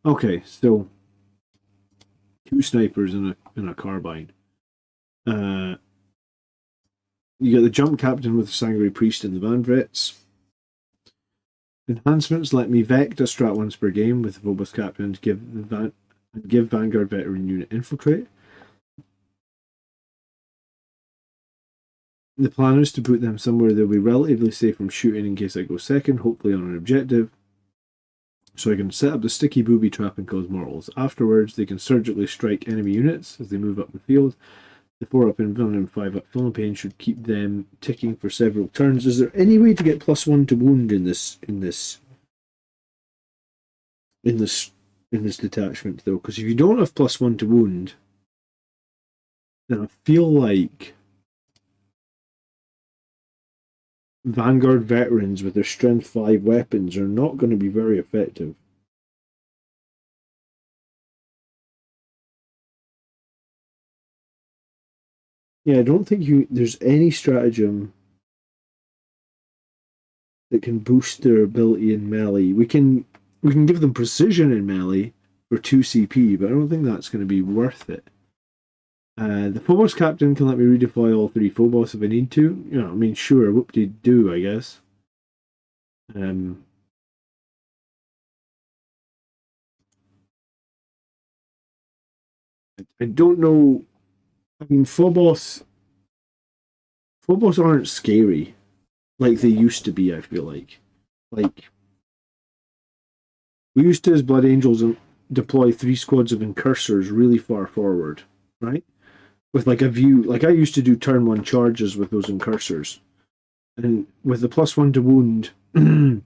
Okay, so 2 snipers in a carbine. You got the Jump Captain with the Sanguinary Priest and the Van Vets. Enhancements let me vect a strat once per game with the Phobos Captain to give Vanguard Veteran unit infiltrate. The plan is to put them somewhere they'll be relatively safe from shooting in case I go second, hopefully on an objective. So I can set up the sticky booby trap and cause mortals. Afterwards, they can surgically strike enemy units as they move up the field. The 4-up and 5-up film pain should keep them ticking for several turns. Is there any way to get +1 to wound in this detachment though? Because if you don't have +1 to wound, then I feel like Vanguard veterans with their strength 5 weapons are not going to be very effective. Yeah, I don't think there's any stratagem that can boost their ability in melee. We can give them precision in melee for 2 CP, but I don't think that's going to be worth it. The Phobos captain can let me redeploy all 3 Phobos if I need to. You know, I mean, sure, whoop-de-doo, I guess. I don't know. I mean, Phobos aren't scary like they used to be, I feel like. Like, we used to, as Blood Angels, deploy 3 squads of Incursors really far forward, right? With like a view, like I used to do turn 1 charges with those Incursors. And with the +1 to wound, I'm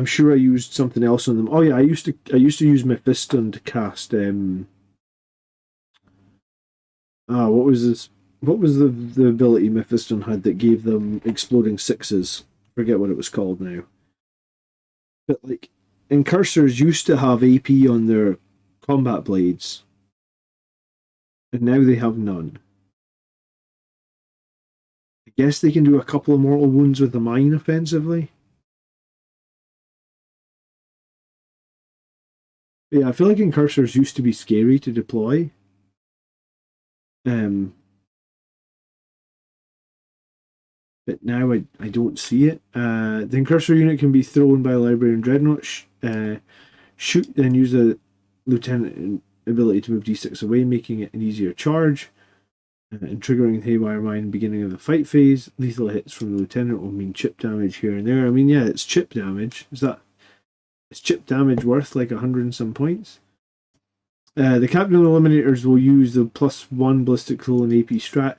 sure I used something else on them. Oh yeah, I used to use Mephiston to cast what was this? What was the ability Mephiston had that gave them exploding 6s? Forget what it was called now. But like, Incursors used to have AP on their combat blades, and now they have none. I guess they can do a couple of mortal wounds with the mine offensively. But yeah, I feel like Incursors used to be scary to deploy. But now I don't see it. The Incursor unit can be thrown by a Librarian Dreadnought, shoot, then use the Lieutenant ability to move d6 away, making it an easier charge. And triggering Haywire Mine beginning of the fight phase. Lethal hits from the Lieutenant will mean chip damage here and there. I mean, yeah, it's chip damage. Is chip damage worth like 100 and some points? The Captain Eliminators will use the +1 Ballistic Hull and AP strat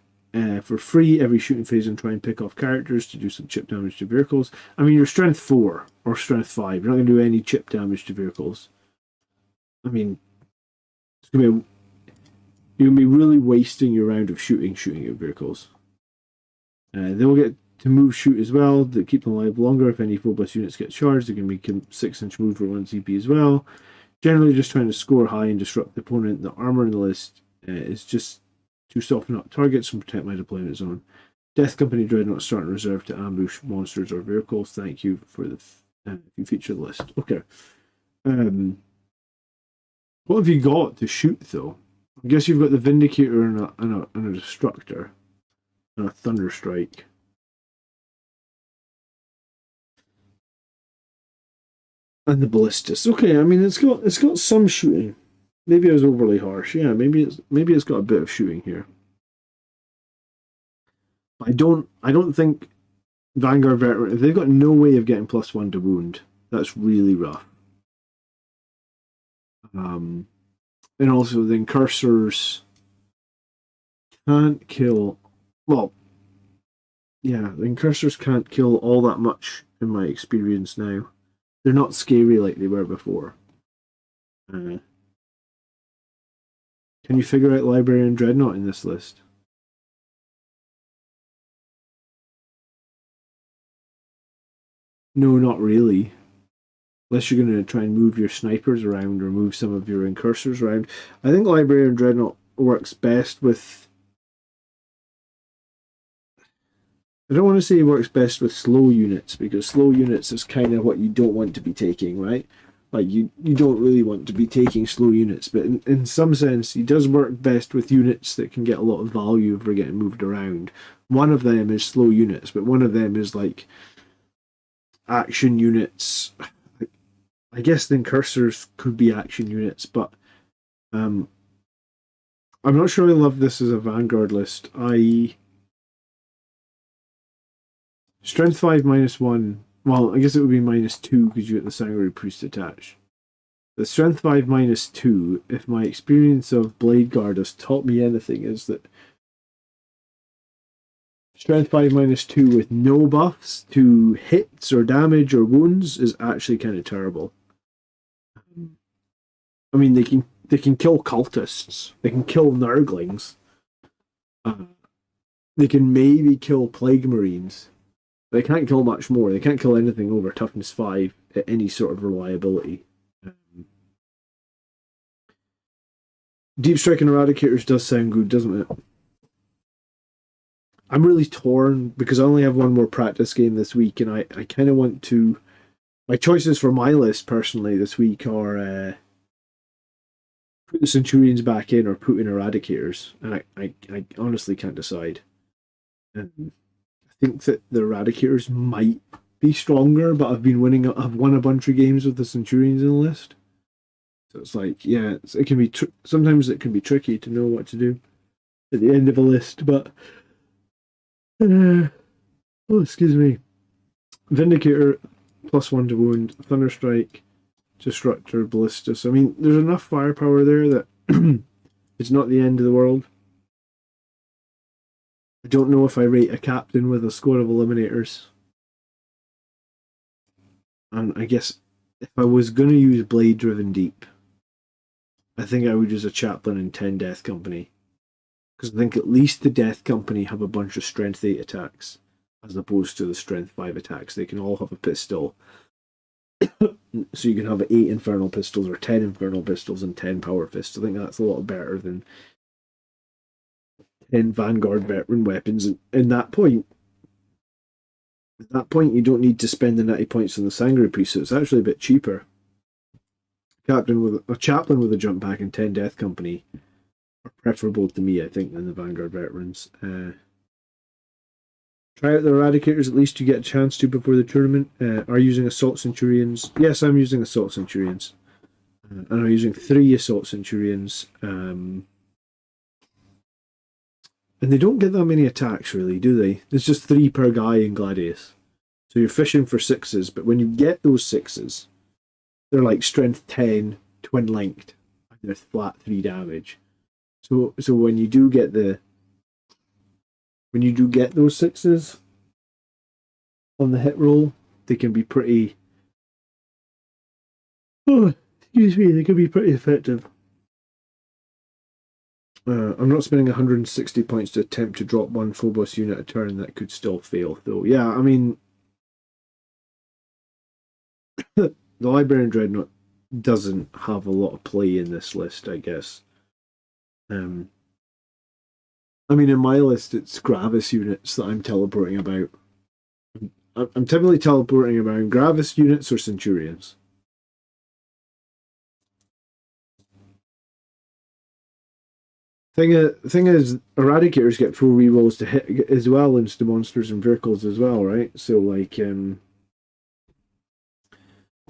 for free every shooting phase and try and pick off characters to do some chip damage to vehicles. I mean, you're Strength 4 or Strength 5. You're not going to do any chip damage to vehicles. I mean, it's going to be you're going to be really wasting your round of shooting at vehicles. They will get to move shoot as well to keep them alive longer. If any full-blast units get charged, they can make a 6-inch move for 1 CP as well. Generally just trying to score high and disrupt the opponent. The armor in the list is just to soften up targets and protect my deployment zone. Death Company Dreadnought start in reserve to ambush monsters or vehicles. Thank you for the you feature the list. Okay. What have you got to shoot though? I guess you've got the Vindicator and a Destructor and a Thunderstrike. And the Ballistus. Okay, I mean it's got some shooting. Maybe I was overly harsh. Yeah, maybe it's got a bit of shooting here. I don't think Vanguard Veteran, if they've got no way of getting +1 to wound, that's really rough. And also the Incursors can't kill. Well, yeah, the Incursors can't kill all that much in my experience now. They're not scary like they were before. Can you figure out Librarian Dreadnought in this list? No, not really. Unless you're going to try and move your snipers around or move some of your Incursors around. I think Librarian Dreadnought works best with... I don't want to say it works best with slow units, because slow units is kind of what you don't want to be taking, right? Like, you don't really want to be taking slow units, but in some sense, he does work best with units that can get a lot of value for getting moved around. One of them is slow units, but one of them is like action units. I guess the Incursors could be action units, but I'm not sure I love this as a Vanguard list. Strength 5 -1. Well, I guess it would be -2 because you get the Sanguinary Priest attached. The Strength 5 -2, if my experience of Blade Guard has taught me anything, is that Strength 5 -2 with no buffs to hits or damage or wounds is actually kind of terrible. I mean, they can kill cultists. They can kill Nurglings. They can maybe kill Plague Marines. They can't kill much more. They can't kill anything over toughness 5 at any sort of reliability. Deep Strike and Eradicators does sound good, doesn't it? I'm really torn because I only have one more practice game this week, and I kind of want to... My choices for my list, personally, this week are put the Centurions back in or put in Eradicators, and I honestly can't decide. I think that the Eradicators might be stronger, but I've won a bunch of games with the Centurions in the list. So it's like, yeah, it can be sometimes it can be tricky to know what to do at the end of a list, but oh, excuse me. Vindicator +1 to wound, Thunderstrike, Destructor, Ballistus. I mean, there's enough firepower there that it's not the end of the world. I don't know if I rate a captain with a squad of eliminators. And I guess if I was going to use Blade Driven Deep, I think I would use a Chaplain and 10 Death Company. Because I think at least the Death Company have a bunch of Strength 8 attacks, as opposed to the Strength 5 attacks. They can all have a pistol. So you can have 8 Infernal Pistols or 10 Infernal Pistols and 10 Power Fists. I think that's a lot better than 10 Vanguard Veteran Weapons. And at that point, you don't need to spend the 90 points on the Sangre Priest, so it's actually a bit cheaper. A chaplain with a jump pack and 10 Death Company are preferable to me, I think, than the Vanguard Veterans. Try out the Eradicators at least you get a chance to before the tournament. Are you using Assault Centurions? Yes, I'm using Assault Centurions. And I'm using 3 Assault Centurions. And they don't get that many attacks, really, do they? There's just 3 per guy in Gladius. So you're fishing for 6s, but when you get those 6s, they're like strength 10, twin linked, and they're flat 3 damage. So when you do get those 6s on the hit roll, they can be pretty. Oh, excuse me, they can be pretty effective. I'm not spending 160 points to attempt to drop 1 Phobos unit a turn. That could still fail, though. Yeah, I mean, the Librarian Dreadnought doesn't have a lot of play in this list, I guess. I mean, in my list, it's Gravis units that I'm teleporting about. I'm typically teleporting about Gravis units or Centurions. Thing is, Eradicators get full rerolls to hit as well into monsters and vehicles as well, right? So, like,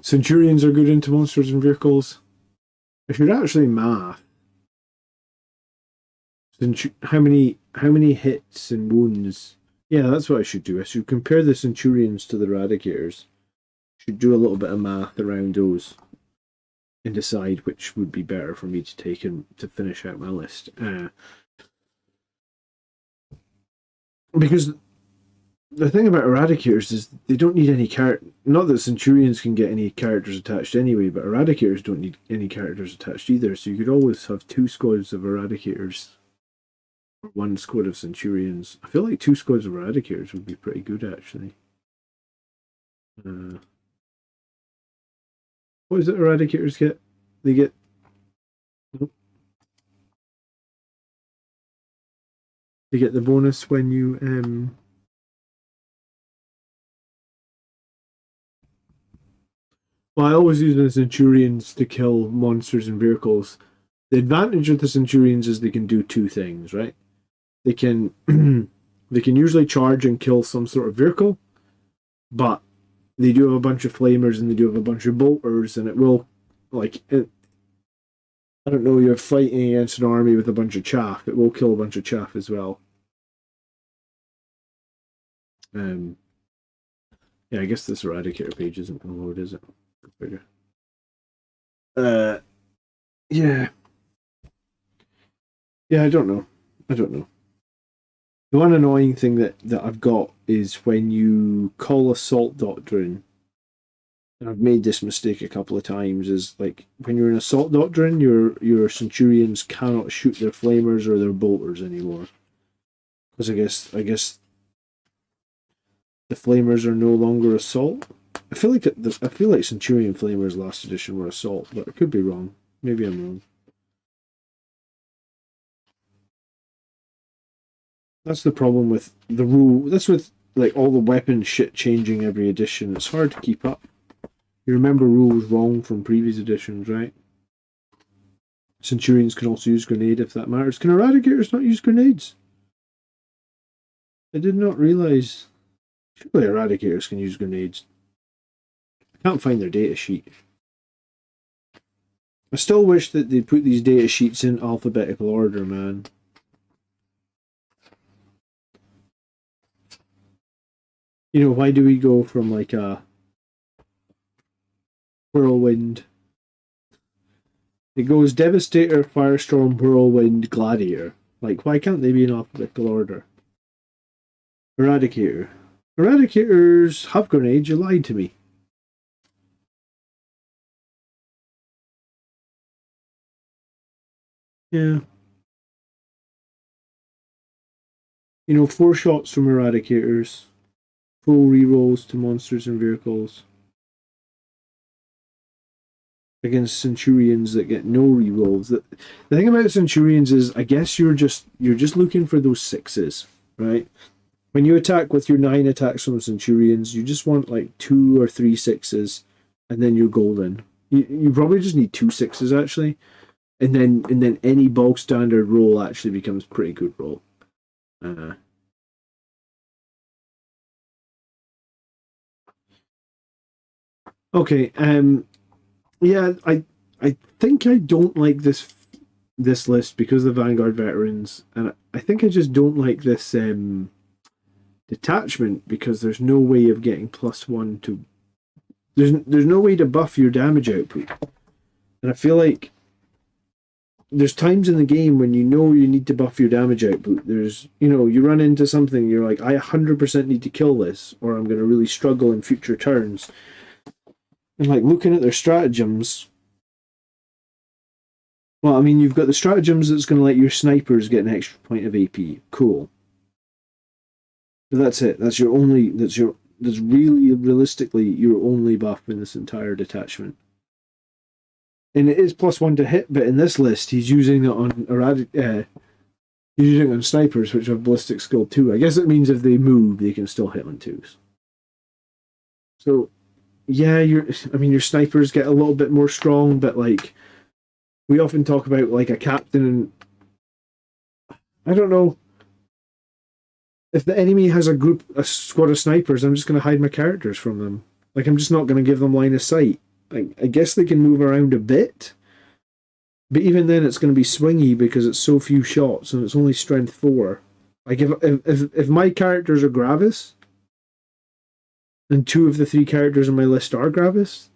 Centurions are good into monsters and vehicles. I should actually math. How many hits and wounds? Yeah, that's what I should do. I should compare the Centurions to the Eradicators. Should do a little bit of math around those and decide which would be better for me to take and to finish out my list. Because the thing about Eradicators is they don't need any character. Not that Centurions can get any characters attached anyway, but Eradicators don't need any characters attached either. So you could always have 2 squads of Eradicators or 1 squad of Centurions. I feel like 2 squads of Eradicators would be pretty good, actually. What is it Eradicators get? They get. They get the bonus when you. Well, I always use the Centurions to kill monsters and vehicles. The advantage of the Centurions is they can do 2 things, right? They can they can usually charge and kill some sort of vehicle, but they do have a bunch of flamers and they do have a bunch of bolters, and it will, like, I don't know, you're fighting against an army with a bunch of chaff. It will kill a bunch of chaff as well. Yeah, I guess this Eradicator page isn't going to load, is it? Bigger. Yeah. Yeah, I don't know. The one annoying thing that I've got is when you call Assault Doctrine, and I've made this mistake a couple of times, is like when you're in Assault Doctrine, your Centurions cannot shoot their flamers or their bolters anymore. Because I guess the flamers are no longer assault. I feel like Centurion flamers last edition were assault, but I could be wrong. Maybe I'm wrong. That's the problem with the rule. That's with like all the weapon shit changing every edition. It's hard to keep up. You remember rules wrong from previous editions, right? Centurions can also use grenade if that matters. Can Eradicators not use grenades? I did not realize. Surely Eradicators can use grenades. I can't find their data sheet. I still wish that they put these data sheets in alphabetical order, man. You know, why do we go from like a whirlwind? It goes Devastator, Firestorm, Whirlwind, Gladiator. Like, why can't they be in alphabetical order? Eradicator. Eradicators have grenades, you lied to me. Yeah. You know, 4 shots from Eradicators. Full rerolls to monsters and vehicles. against Centurions that get no rerolls. The thing about Centurions is, I guess you're just looking for those sixes, right? When you attack with your 9 attacks from Centurions, you just want like 2 or 3 sixes, and then you're golden. You probably just need 2 sixes actually, and then any bog standard roll actually becomes pretty good roll. Okay. Yeah, I think I don't like this list because of the Vanguard veterans, and I think I just don't like this detachment because there's no way of getting +1 to. There's no way to buff your damage output, and I feel like there's times in the game when you know you need to buff your damage output. There's, you run into something, you're like, I 100% need to kill this, or I'm going to really struggle in future turns. And like looking at their stratagems, well, I mean, you've got the stratagems that's going to let your snipers get an extra point of AP. Cool. But that's it. That's really realistically your only buff in this entire detachment. And it is +1 to hit, but in this list, he's using it on using it on snipers, which have ballistic skill 2. I guess it means if they move, they can still hit on 2s. So, yeah, your snipers get a little bit more strong, but like, we often talk about like a captain, and I don't know. If the enemy has a squad of snipers, I'm just going to hide my characters from them. Like, I'm just not going to give them line of sight. I guess they can move around a bit, but even then it's going to be swingy because it's so few shots and it's only strength 4. Like, if my characters are Gravis, and 2 of the 3 characters on my list are Gravis,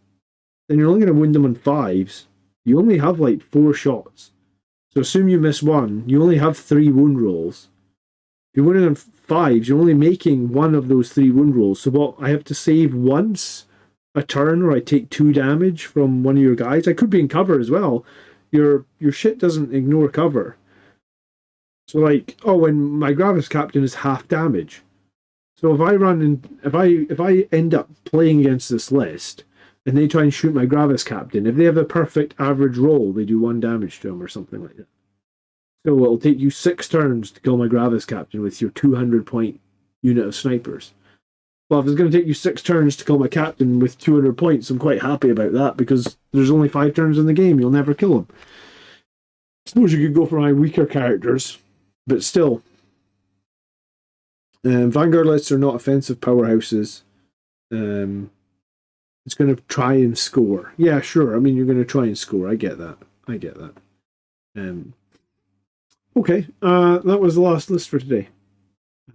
then you're only going to wound them on 5s. You only have like 4 shots. So assume you miss 1, you only have 3 wound rolls. If you're winning on 5s, you're only making 1 of those 3 wound rolls. So what, I have to save once a turn, or I take 2 damage from one of your guys? I could be in cover as well. Your shit doesn't ignore cover. So like, oh, and my Gravis captain is half damage. So if I run and if I end up playing against this list and they try and shoot my Gravis captain, if they have a perfect average roll, they do 1 damage to him or something like that. So it'll take you 6 turns to kill my Gravis captain with your 200-point unit of snipers. Well, if it's going to take you 6 turns to kill my captain with 200 points, I'm quite happy about that because there's only 5 turns in the game. You'll never kill him. I suppose you could go for my weaker characters, but still. Vanguard lists are not offensive powerhouses. It's going to try and score. Yeah, sure. I mean, you're going to try and score. I get that. Okay, that was the last list for today.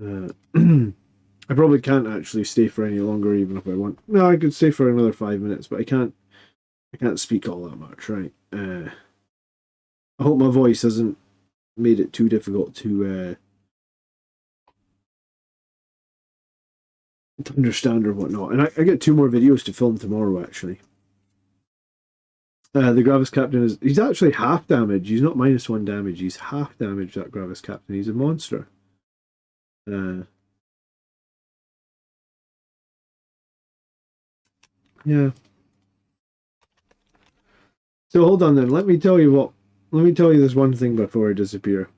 I probably can't actually stay for any longer, even if I want. No, I could stay for another 5 minutes, but I can't speak all that much, right? I hope my voice hasn't made it too difficult to understand or whatnot. And I get 2 more videos to film tomorrow, actually. The Gravis Captain he's actually half damage. He's not -1 damage. He's half damage, that Gravis Captain. He's a monster. Yeah. So hold on then. Let me tell you this one thing before I disappear.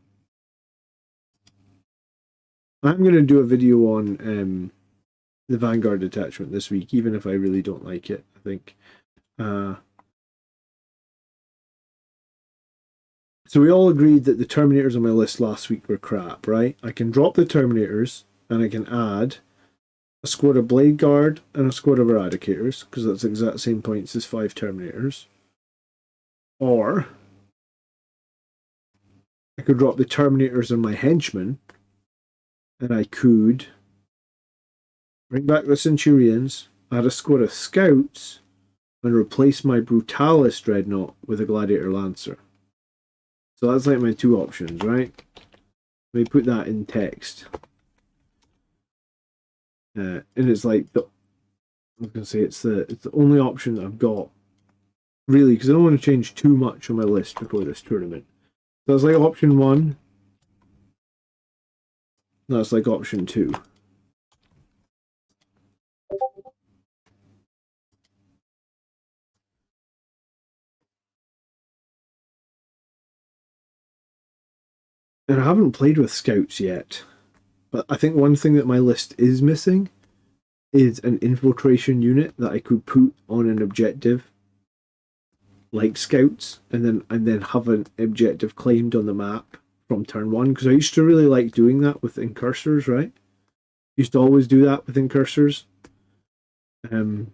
I'm going to do a video on the Vanguard detachment this week, even if I really don't like it, I think. So we all agreed that the Terminators on my list last week were crap, right? I can drop the Terminators and I can add a squad of Blade Guard and a squad of Eradicators, because that's the exact same points as 5 Terminators. Or I could drop the Terminators and my Henchmen, and I could bring back the Centurions, add a squad of Scouts, and replace my Brutalis Dreadnought with a Gladiator Lancer. So that's like my 2 options, right? Let me put that in text. And it's like I was going to say it's the only option that I've got, really, because I don't want to change too much on my list before this tournament. So that's like option 1. That's like option 2. And I haven't played with scouts yet, but I think one thing that my list is missing is an infiltration unit that I could put on an objective like scouts, and then have an objective claimed on the map from turn one. Because I used to really like doing that with incursors, right? Used to always do that with incursors. But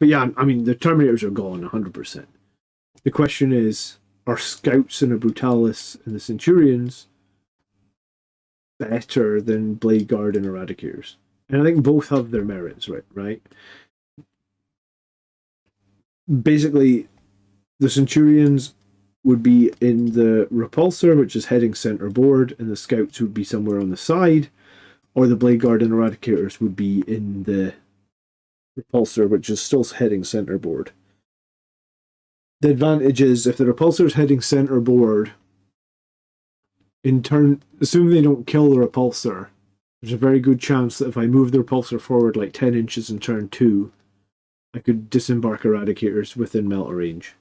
yeah, I mean, the Terminators are gone 100%. The question is, are scouts and the Brutalis and the Centurions better than Blade Guard and Eradicators? And I think both have their merits, right? Basically, the Centurions would be in the Repulsor, which is heading center board, and the Scouts would be somewhere on the side, or the Blade Guard and Eradicators would be in the Repulsor, which is still heading center board. The advantage is, if the Repulsor is heading center board, in turn, assuming they don't kill the Repulsor, there's a very good chance that if I move the Repulsor forward like 10 inches in turn 2, I could disembark Eradicators within melter range.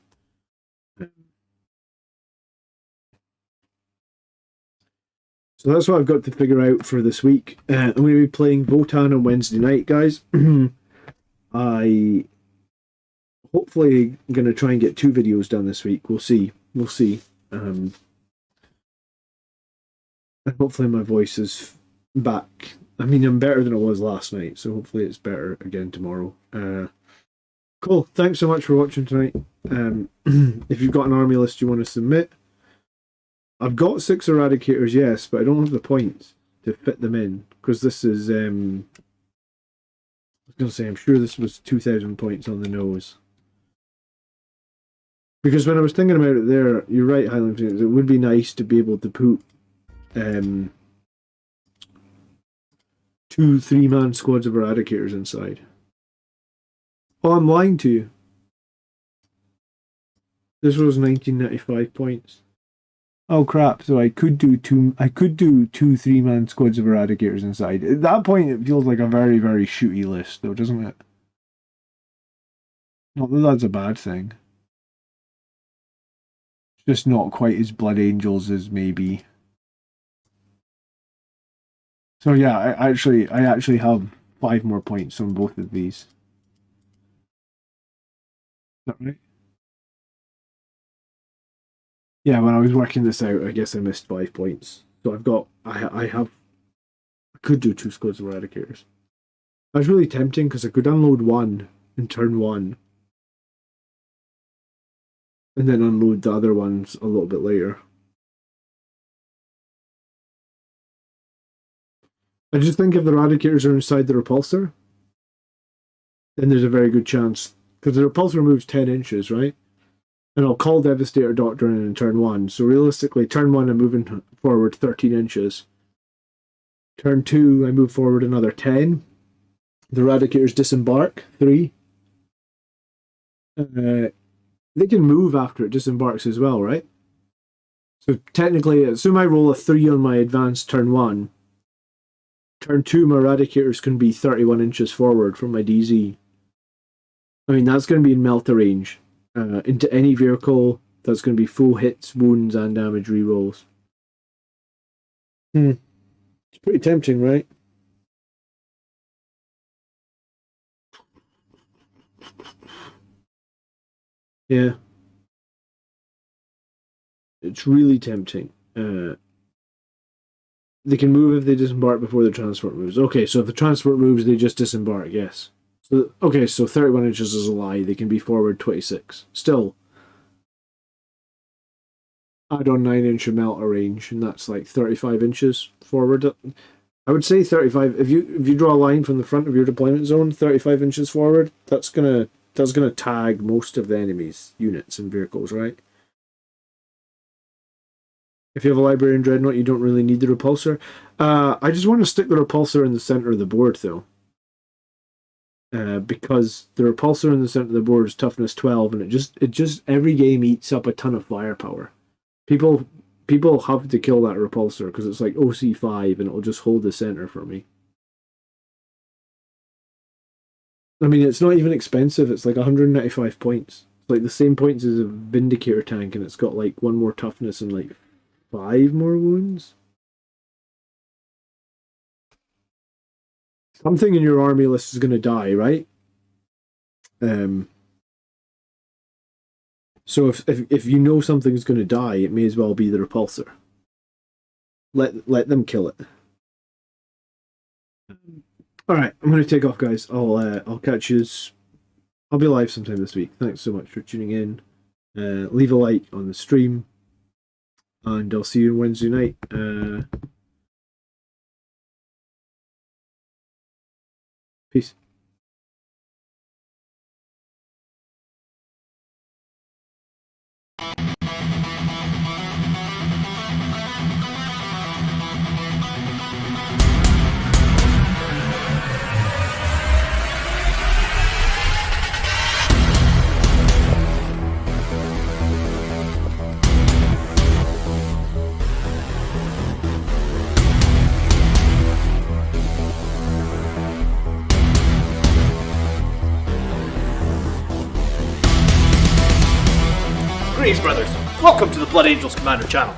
So that's what I've got to figure out for this week. I'm going to be playing Votann on Wednesday night, guys. I hopefully going to try and get 2 videos done this week. We'll see. And hopefully my voice is back. I mean, I'm better than it was last night, so hopefully it's better again tomorrow. Cool. Thanks so much for watching tonight. If you've got an army list you want to submit, I've got 6 Eradicators, yes, but I don't have the points to fit them in, because this is, I was going to say, I'm sure this was 2,000 points on the nose. Because when I was thinking about it there, you're right, Highland Phoenix, it would be nice to be able to put 2 3-man squads of Eradicators inside. Oh, I'm lying to you. This was 1995 points. Oh crap! So I could do 2 3-man squads of Eradicators inside. At that point, it feels like a very, very shooty list, though, doesn't it? Not that that's a bad thing. It's just not quite as Blood Angels as maybe. So yeah, I actually have 5 more points on both of these. Is that right? Yeah, when I was working this out, I guess I missed 5 points. So I've got, I could do 2 squads of Eradicators. That was really tempting because I could unload 1 in turn 1. And then unload the other ones a little bit later. I just think if the Eradicators are inside the Repulsor, then there's a very good chance. Because the Repulsor moves 10 inches, right? And I'll call Devastator Doctrine in turn 1. So realistically, turn 1 I'm moving forward 13 inches. Turn 2 I move forward another 10. The Eradicators disembark 3. They can move after it disembarks as well, right? So technically, assume I roll a 3 on my advanced turn 1. Turn 2 my Eradicators can be 31 inches forward from my DZ. I mean, that's going to be in melter range. Into any vehicle, that's going to be full hits, wounds, and damage rerolls. It's pretty tempting, right? Yeah. It's really tempting. They can move if they disembark before the transport moves. Okay, so if the transport moves, they just disembark, yes. So, okay, so 31 inches is a lie. They can be forward 26. Still, add on 9-inch melter range, and that's like 35 inches forward. I would say 35. If you draw a line from the front of your deployment zone, 35 inches forward, that's gonna tag most of the enemy's units and vehicles, right? If you have a Librarian Dreadnought, you don't really need the Repulsor. I just want to stick the Repulsor in the center of the board, though. Because the Repulsor in the center of the board is toughness 12, and it just every game eats up a ton of firepower. People have to kill that Repulsor because it's like OC5 and it'll just hold the center for me. I mean, it's not even expensive. It's like 195 points. It's like the same points as a Vindicator tank, and it's got like 1 more toughness and like 5 more wounds. Something in your army list is going to die, right? So if you know something's going to die, it may as well be the repulsor. Let them kill it. All right, I'm going to take off, guys. I'll catch you. I'll be live sometime this week. Thanks so much for tuning in. Leave a like on the stream, and I'll see you Wednesday night. Peace.
Greetings, brothers. Welcome to the Blood Angels Commander channel.